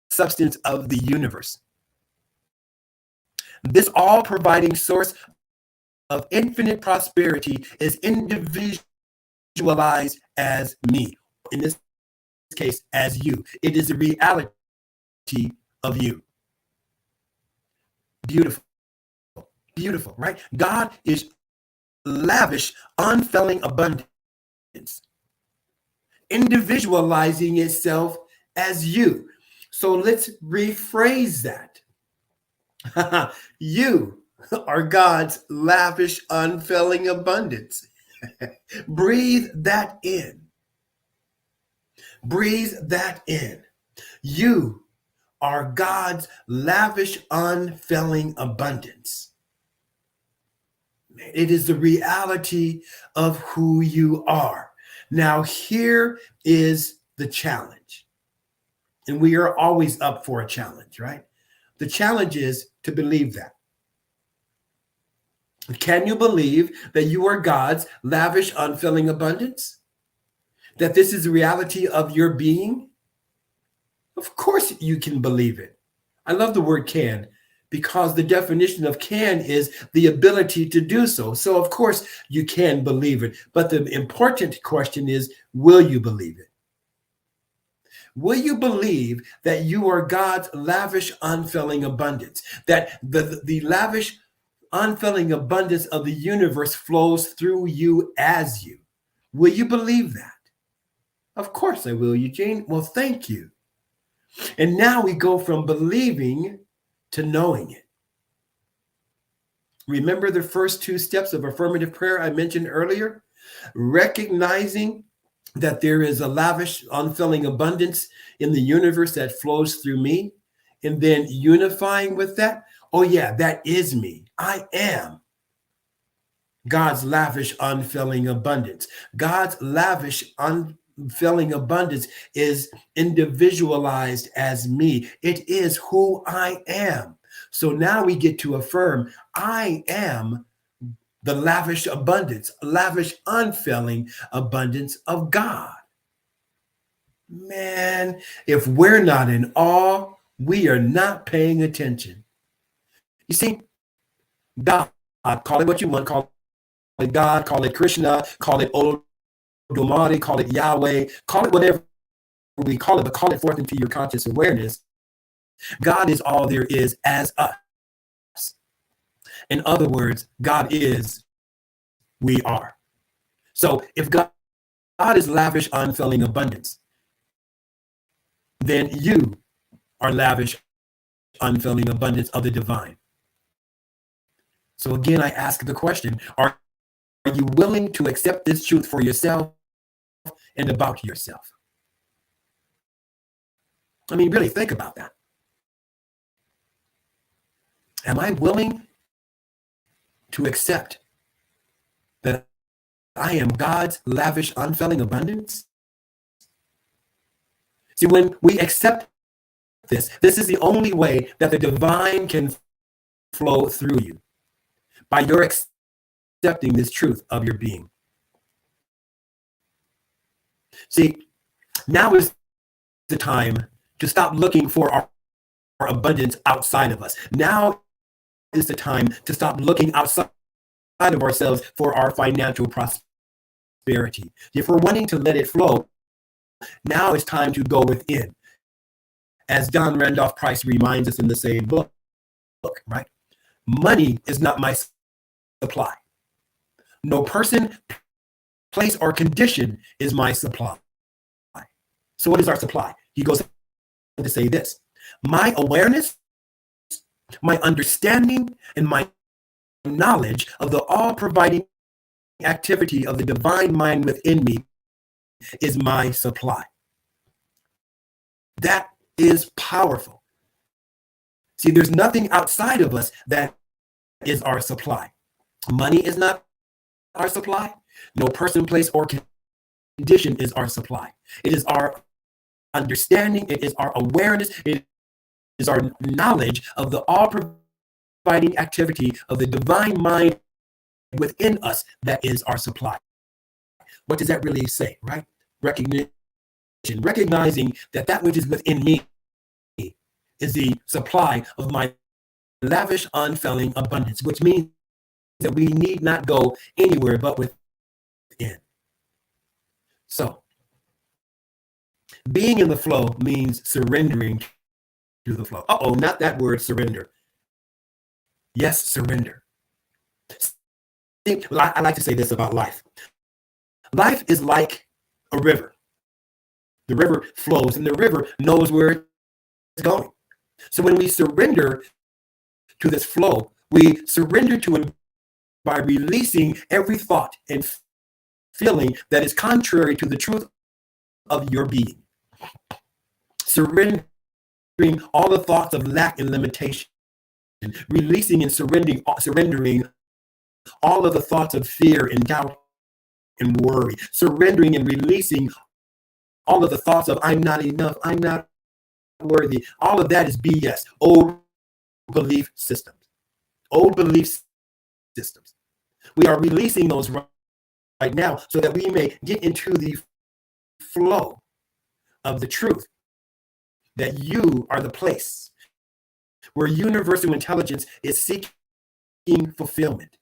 substance of the universe. This all-providing source of infinite prosperity is individualized as me, in this case, as you. It is a reality of you. Beautiful, right? God is lavish, unfailing abundance. individualizing itself as you. So let's rephrase that. You are God's lavish, unfailing abundance. Breathe that in. Breathe that in. You are God's lavish, unfailing abundance. It is the reality of who you are. Now, here is the challenge. And we are always up for a challenge, right? The challenge is to believe that. Can you believe that you are God's lavish, unfailing abundance? That this is the reality of your being? Of course you can believe it. I love the word can, because the definition of can is the ability to do so. So of course you can believe it. But the important question is, will you believe it? Will you believe that you are God's lavish, unfailing abundance? That the lavish, unfailing abundance of the universe flows through you as you? Will you believe that? Of course I will, Eugene. Well, thank you. And now we go from believing to knowing it. Remember the first two steps of affirmative prayer I mentioned earlier? Recognizing that there is a lavish, unfailing abundance in the universe that flows through me, and then unifying with that. Oh yeah, that is me. I am God's lavish, unfailing abundance. God's lavish, unfailing abundance is individualized as me. It is who I am. So now we get to affirm, I am the lavish abundance, lavish, unfailing abundance of God. Man, if we're not in awe, we are not paying attention. You see, God, call it what you want, call it God, call it Krishna, call it Olodumare, call it Yahweh, call it whatever we call it, but call it forth into your conscious awareness. God is all there is as us. In other words, God is, we are. So if God is lavish, unfailing abundance, then you are lavish, unfailing abundance of the divine. So again, I ask the question, are you willing to accept this truth for yourself and about yourself? I mean, really think about that. Am I willing to accept that I am God's lavish, unfailing abundance? See, when we accept this is the only way that the divine can flow through you, by your accepting this truth of your being. See, now is the time to stop looking for our abundance outside of us. Now is the time to stop looking outside of ourselves for our financial prosperity. If we're wanting to let it flow, now it's time to go within. As Don Randolph Price reminds us in the same book, right? Money is not my supply. No person, place, or condition is my supply. So what is our supply? He goes on to say this: my awareness, my understanding, and my knowledge of the all-providing activity of the divine mind within me is my supply. That is powerful. See, there's nothing outside of us that is our supply. Money is not our supply. No person, place, or condition is our supply. It is our understanding. It is our awareness. It is our knowledge of the all-providing activity of the divine mind within us that is our supply. What does that really say, right? Recognition. Recognizing that that which is within me is the supply of my lavish, unfailing abundance, which means that we need not go anywhere but within. So, being in the flow means surrendering to the flow. Not that word, surrender. Yes, surrender. I like to say this about life. Life is like a river. The river flows, and the river knows where it's going. So when we surrender to this flow, we surrender to it by releasing every thought and feeling that is contrary to the truth of your being. Surrendering all the thoughts of lack and limitation. Releasing and surrendering all of the thoughts of fear and doubt and worry. Surrendering and releasing all of the thoughts of I'm not enough, I'm not worthy. All of that is BS. Old belief systems. Old belief systems. We are releasing those right now so that we may get into the flow of the truth that you are the place where universal intelligence is seeking fulfillment.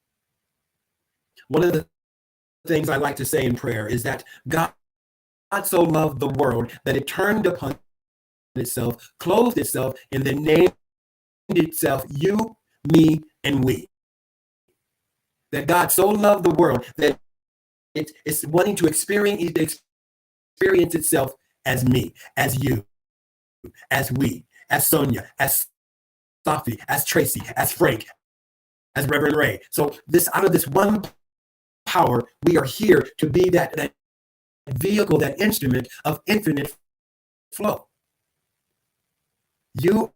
One of the things I like to say in prayer is that God so loved the world that it turned upon itself, clothed itself, and then named itself you, me, and we. That God so loved the world that it's wanting to experience itself as me, as you, as we, as Sonya, as Sahffi, as Tracy, as Frank, as Reverend Ray. So this, out of this one power, we are here to be that vehicle, that instrument of infinite flow. You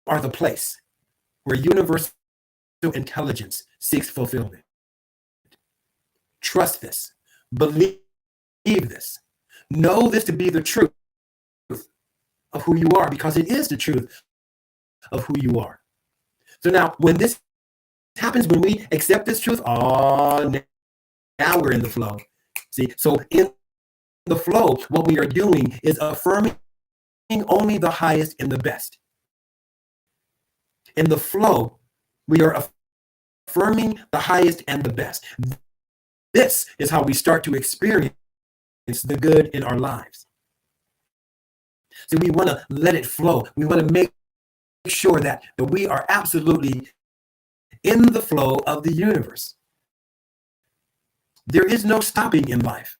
are the place where universal intelligence seeks fulfillment. Trust this. Believe this. Know this to be the truth of who you are, because it is the truth of who you are. So now, when this happens, when we accept this truth, now we're in the flow. See, so in the flow, what we are doing is affirming only the highest and the best. In the flow, we are affirming the highest and the best. This is how we start to experience the good in our lives. So we want to let it flow. We want to make sure that we are absolutely in the flow of the universe. There is no stopping in life.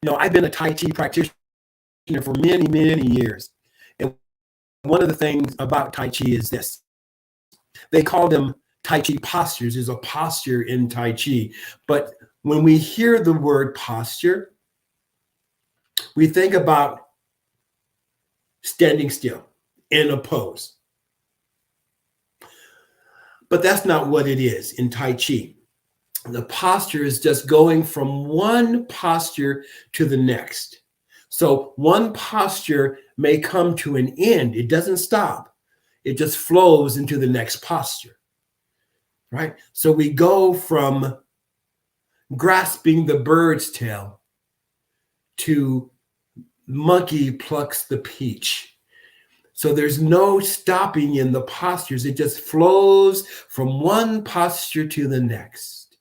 You know, I've been a Tai Chi practitioner for many, many years. And one of the things about Tai Chi is this. They call them Tai Chi postures. There's a posture in Tai Chi. But when we hear the word posture, we think about standing still in a pose. But that's not what it is in Tai Chi. The posture is just going from one posture to the next. So one posture may come to an end. It doesn't stop. It just flows into the next posture, right? So we go from grasping the bird's tail to monkey plucks the peach. So there's no stopping in the postures. It just flows from one posture to the next.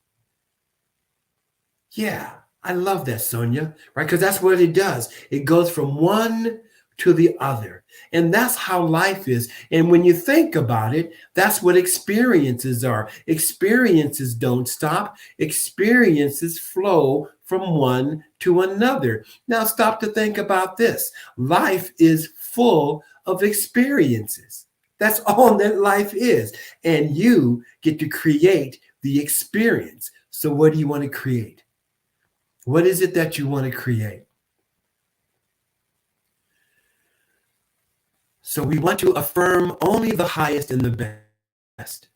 Yeah, I love that, Sonya, right? Because that's what it does. It goes from one to the other. And that's how life is. And when you think about it, that's what experiences are. Experiences don't stop. Experiences flow from one to another. Now stop to think about this. Life is full of experiences. That's all that life is. And you get to create the experience. So what do you want to create? What is it that you want to create? So we want to affirm only the highest and the best.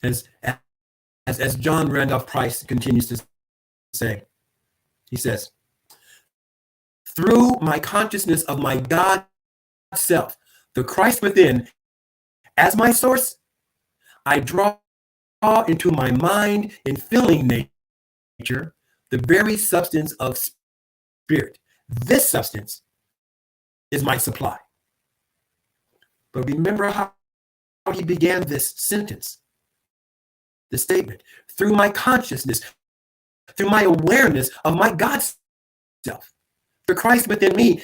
As John Randolph Price continues to say, he says, through my consciousness of my God self, the Christ within, as my source, I draw into my mind and feeling nature the very substance of spirit. This substance is my supply. But remember how he began this sentence, this statement. Through my consciousness, through my awareness of my God self, the Christ within me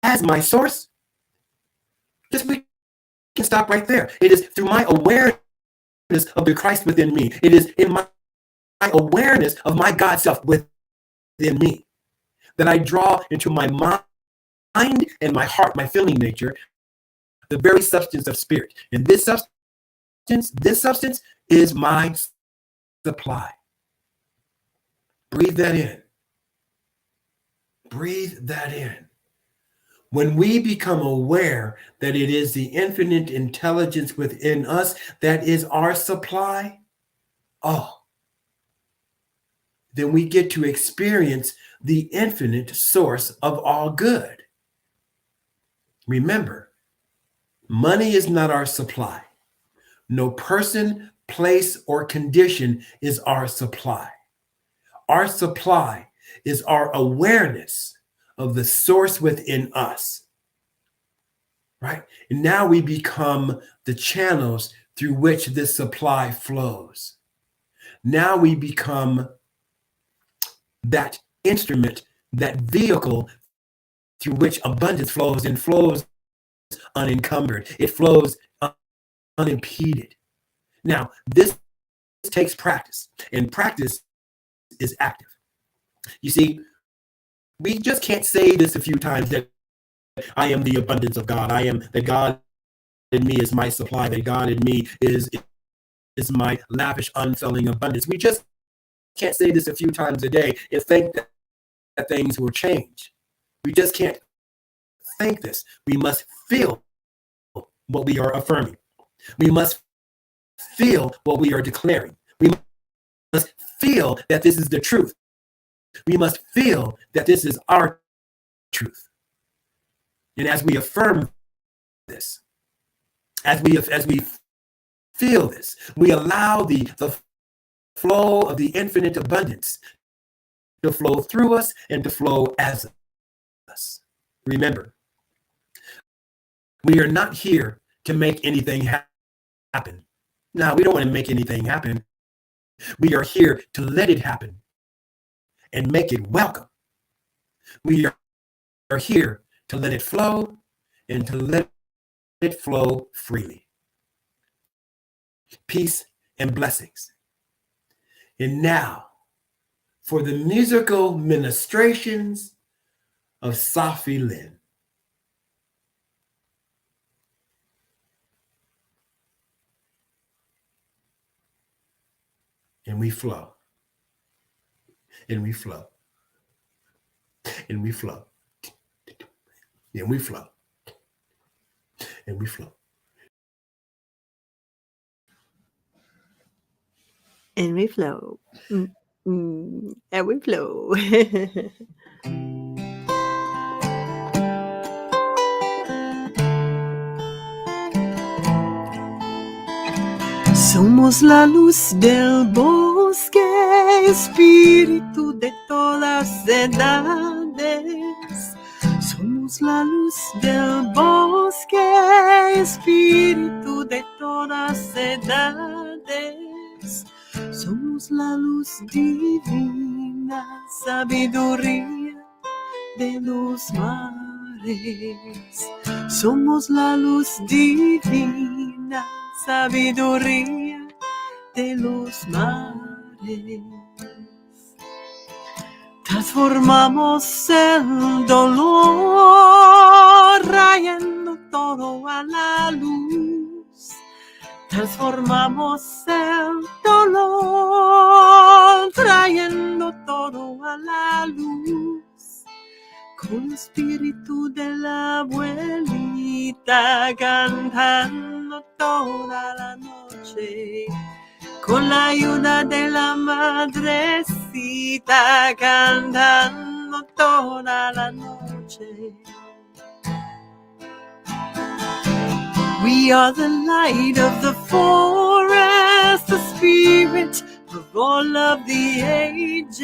as my source. Just we can stop right there. It is through my awareness of the Christ within me. It is in my awareness of my God self within me that I draw into my mind and my heart, my feeling nature, the very substance of spirit. And this substance is my supply. Breathe that in. Breathe that in. When we become aware that it is the infinite intelligence within us that is our supply, then we get to experience the infinite source of all good. Remember, money is not our supply. No person, place, or condition is our supply. Our supply is our awareness of the source within us, right? And now we become the channels through which this supply flows. Now we become that instrument, that vehicle through which abundance flows, and flows unencumbered. It flows unimpeded. Now, this takes practice, and practice is active. You see, we just can't say this a few times that I am the abundance of God. I am that God in me is my supply, that God in me is my lavish, unfailing abundance. We just can't say this a few times a day and think that things will change. We just can't think this. We must feel what we are affirming. We must feel what we are declaring. We must feel that this is the truth. We must feel that this is our truth. And as we affirm this, as we feel this, we allow the flow of the infinite abundance to flow through us and to flow as us. Remember, we are not here to make anything happen. No, we don't want to make anything happen. We are here to let it happen and make it welcome. We are here to let it flow and to let it flow freely. Peace and blessings. And now, for the musical ministrations of Sahffi Lynne. And we flow. And we flow. And we flow. And we flow. And we flow. And we flow. And we flow. Somos la luz del bosque, espíritu de todas edades. Somos la luz del bosque, espíritu de todas edades. Somos la luz divina, sabiduría de los mares. Somos la luz divina, sabiduría de los mares. Transformamos el dolor, trayendo todo a la luz. Transformamos el dolor, trayendo todo a la luz. Con espíritu de la abuelita, cantando toda la noche. Con la ayuda de la madrecita, cantando toda la noche. We are the light of the forest, the spirit of all of the ages.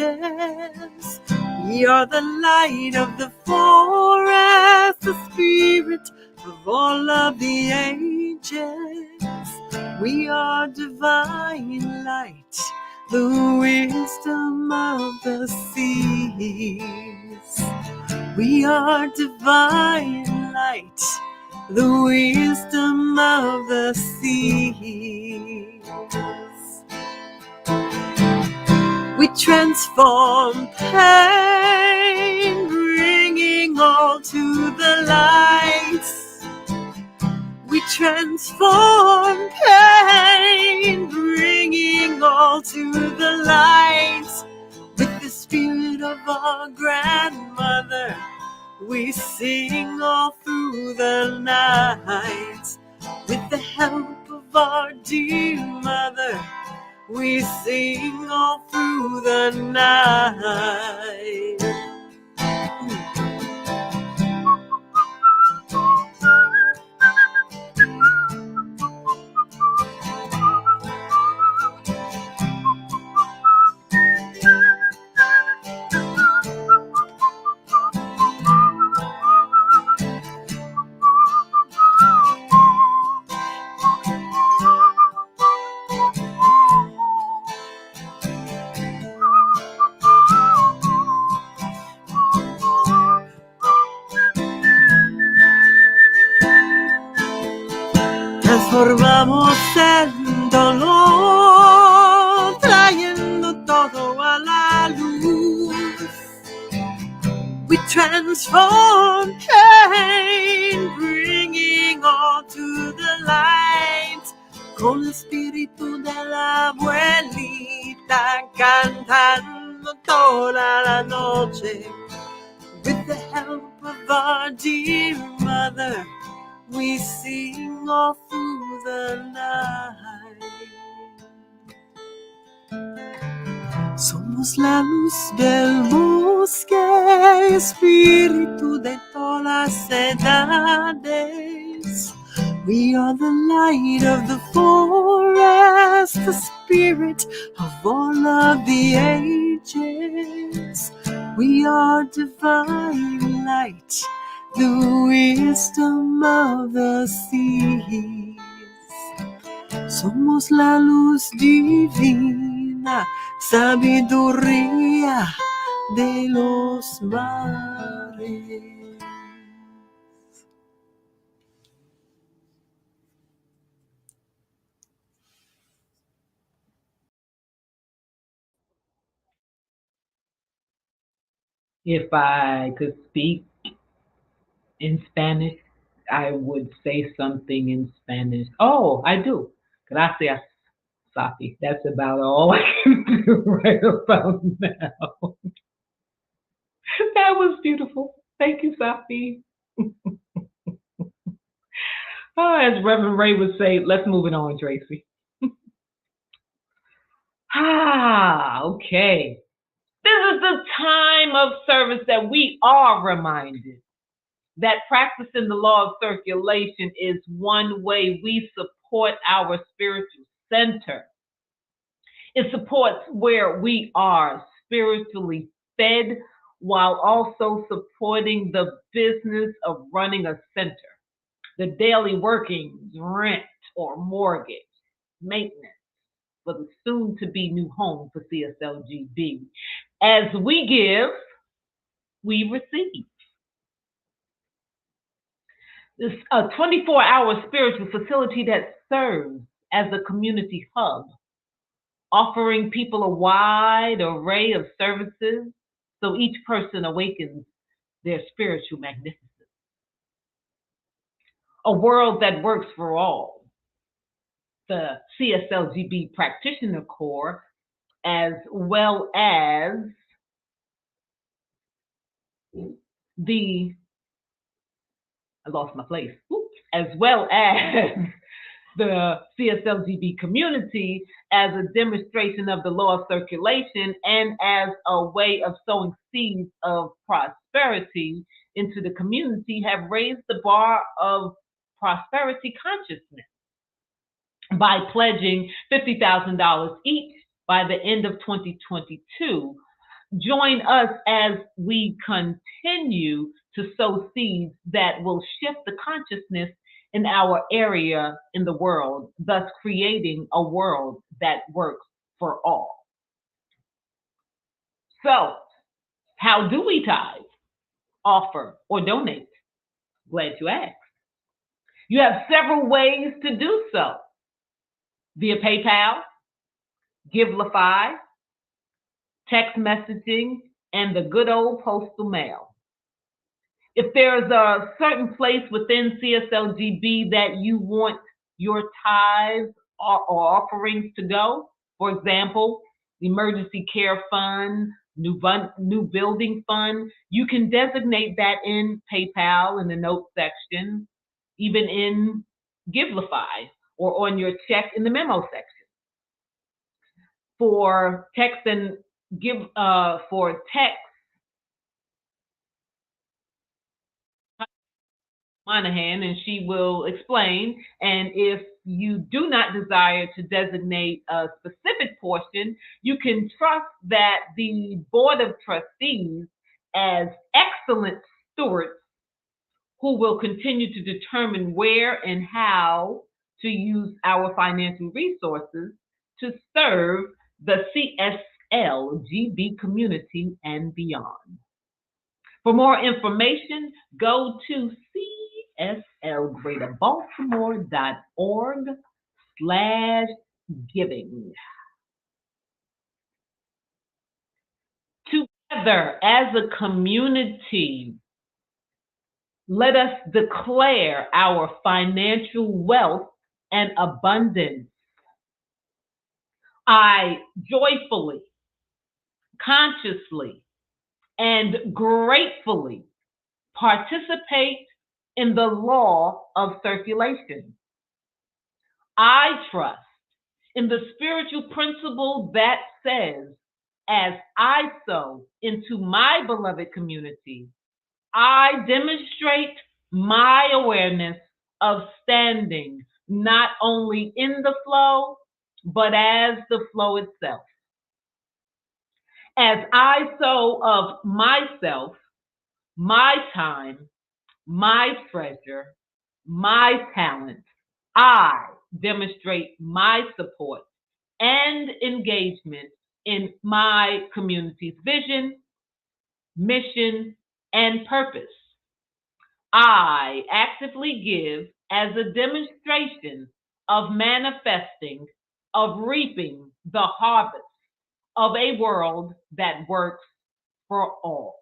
We are the light of the forest, the spirit of all of the ages. We are divine light, the wisdom of the seas. We are divine light, the wisdom of the seas. We transform pain, bringing all to the lights. We transform pain, bringing all to the lights. With the spirit of our grandmother, we sing all through the night. With the help of our dear mother, we sing all through the night. Transformamos el dolor, trayendo todo a la luz. We transform pain, bringing all to the light. Con el espíritu de la abuelita, cantando toda la noche. With the help of our dear mother, we sing all through the night. Somos la luz del bosque, espíritu de todas las edades. We are the light of the forest, the spirit of all of the ages. We are divine light, the wisdom of the seas. Somos la luz divina, sabiduría de los mares. If I could speak in Spanish, I would say something in Spanish. Oh, I do. Gracias, Sahffi. That's about all I can do right about now. That was beautiful. Thank you, Sahffi. Oh, as Reverend Ray would say, let's move it on, Tracy. Okay. This is the time of service that we are reminded that practicing the law of circulation is one way we support our spiritual center. It supports where we are spiritually fed while also supporting the business of running a center, the daily workings, rent or mortgage, maintenance for the soon-to-be new home for CSLGB. As we give, we receive. This a 24-hour spiritual facility that serves as a community hub, offering people a wide array of services so each person awakens their spiritual magnificence. A world that works for all. The CSLGB Practitioner Corps, as well as as well as the CSLGB community as a demonstration of the law of circulation and as a way of sowing seeds of prosperity into the community, have raised the bar of prosperity consciousness by pledging $50,000 each by the end of 2022. Join us as we continue to sow seeds that will shift the consciousness in our area in the world, thus creating a world that works for all. So, how do we tithe, offer, or donate? Glad you asked. You have several ways to do so: via PayPal, Givelify, text messaging, and the good old postal mail. If there's a certain place within CSLGB that you want your tithes or offerings to go, for example, emergency care fund, new building fund, you can designate that in PayPal in the notes section, even in Givelify or on your check in the memo section. For text and for text, Monahan, and she will explain. And if you do not desire to designate a specific portion, you can trust that the Board of Trustees, as excellent stewards who will continue to determine where and how to use our financial resources to serve the CSLGB community and beyond. For more information, go to cslgreaterbaltimore.org/giving. Together as a community, let us declare our financial wealth and abundance. I joyfully, consciously, and gratefully participate in the law of circulation. I trust in the spiritual principle that says, as I sow into my beloved community, I demonstrate my awareness of standing not only in the flow, but as the flow itself. As I sow of myself, my time, my treasure, my talent, I demonstrate my support and engagement in my community's vision, mission, and purpose. I actively give as a demonstration of manifesting, of reaping the harvest of a world that works for all.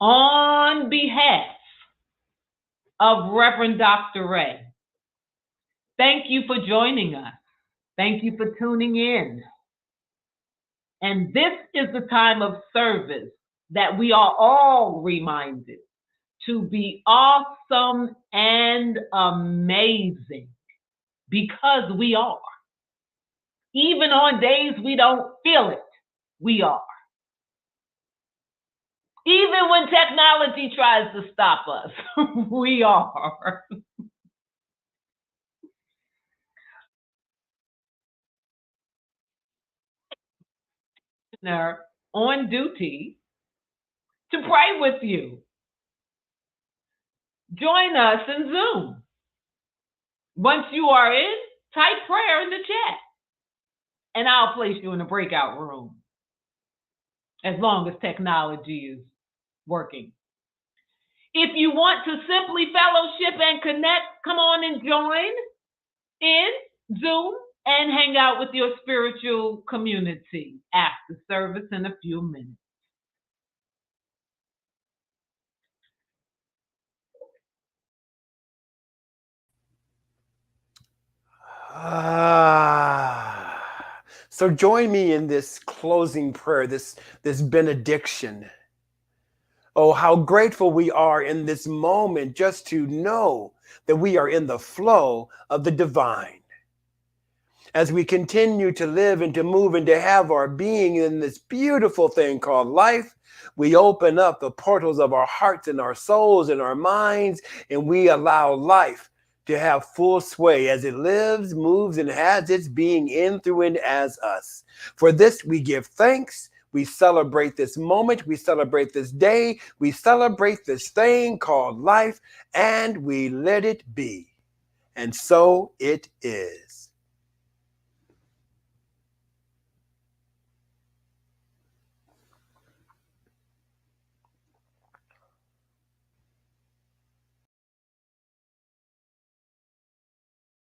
On behalf of Reverend Dr. Ray, thank you for joining us. Thank you for tuning in. And this is the time of service that we are all reminded to be awesome and amazing, because we are. Even on days we don't feel it, we are. Even when technology tries to stop us, we are. On duty to pray with you. Join us in Zoom. Once you are in, type prayer in the chat, and I'll place you in a breakout room, as long as technology is working. If you want to simply fellowship and connect, come on and join in Zoom and hang out with your spiritual community after service in a few minutes. So join me in this closing prayer, this benediction. Oh, how grateful we are in this moment just to know that we are in the flow of the divine. As we continue to live and to move and to have our being in this beautiful thing called life, we open up the portals of our hearts and our souls and our minds, and we allow life to have full sway as it lives, moves, and has its being in, through, and as us. For this, we give thanks. We celebrate this moment. We celebrate this day. We celebrate this thing called life, and we let it be. And so it is.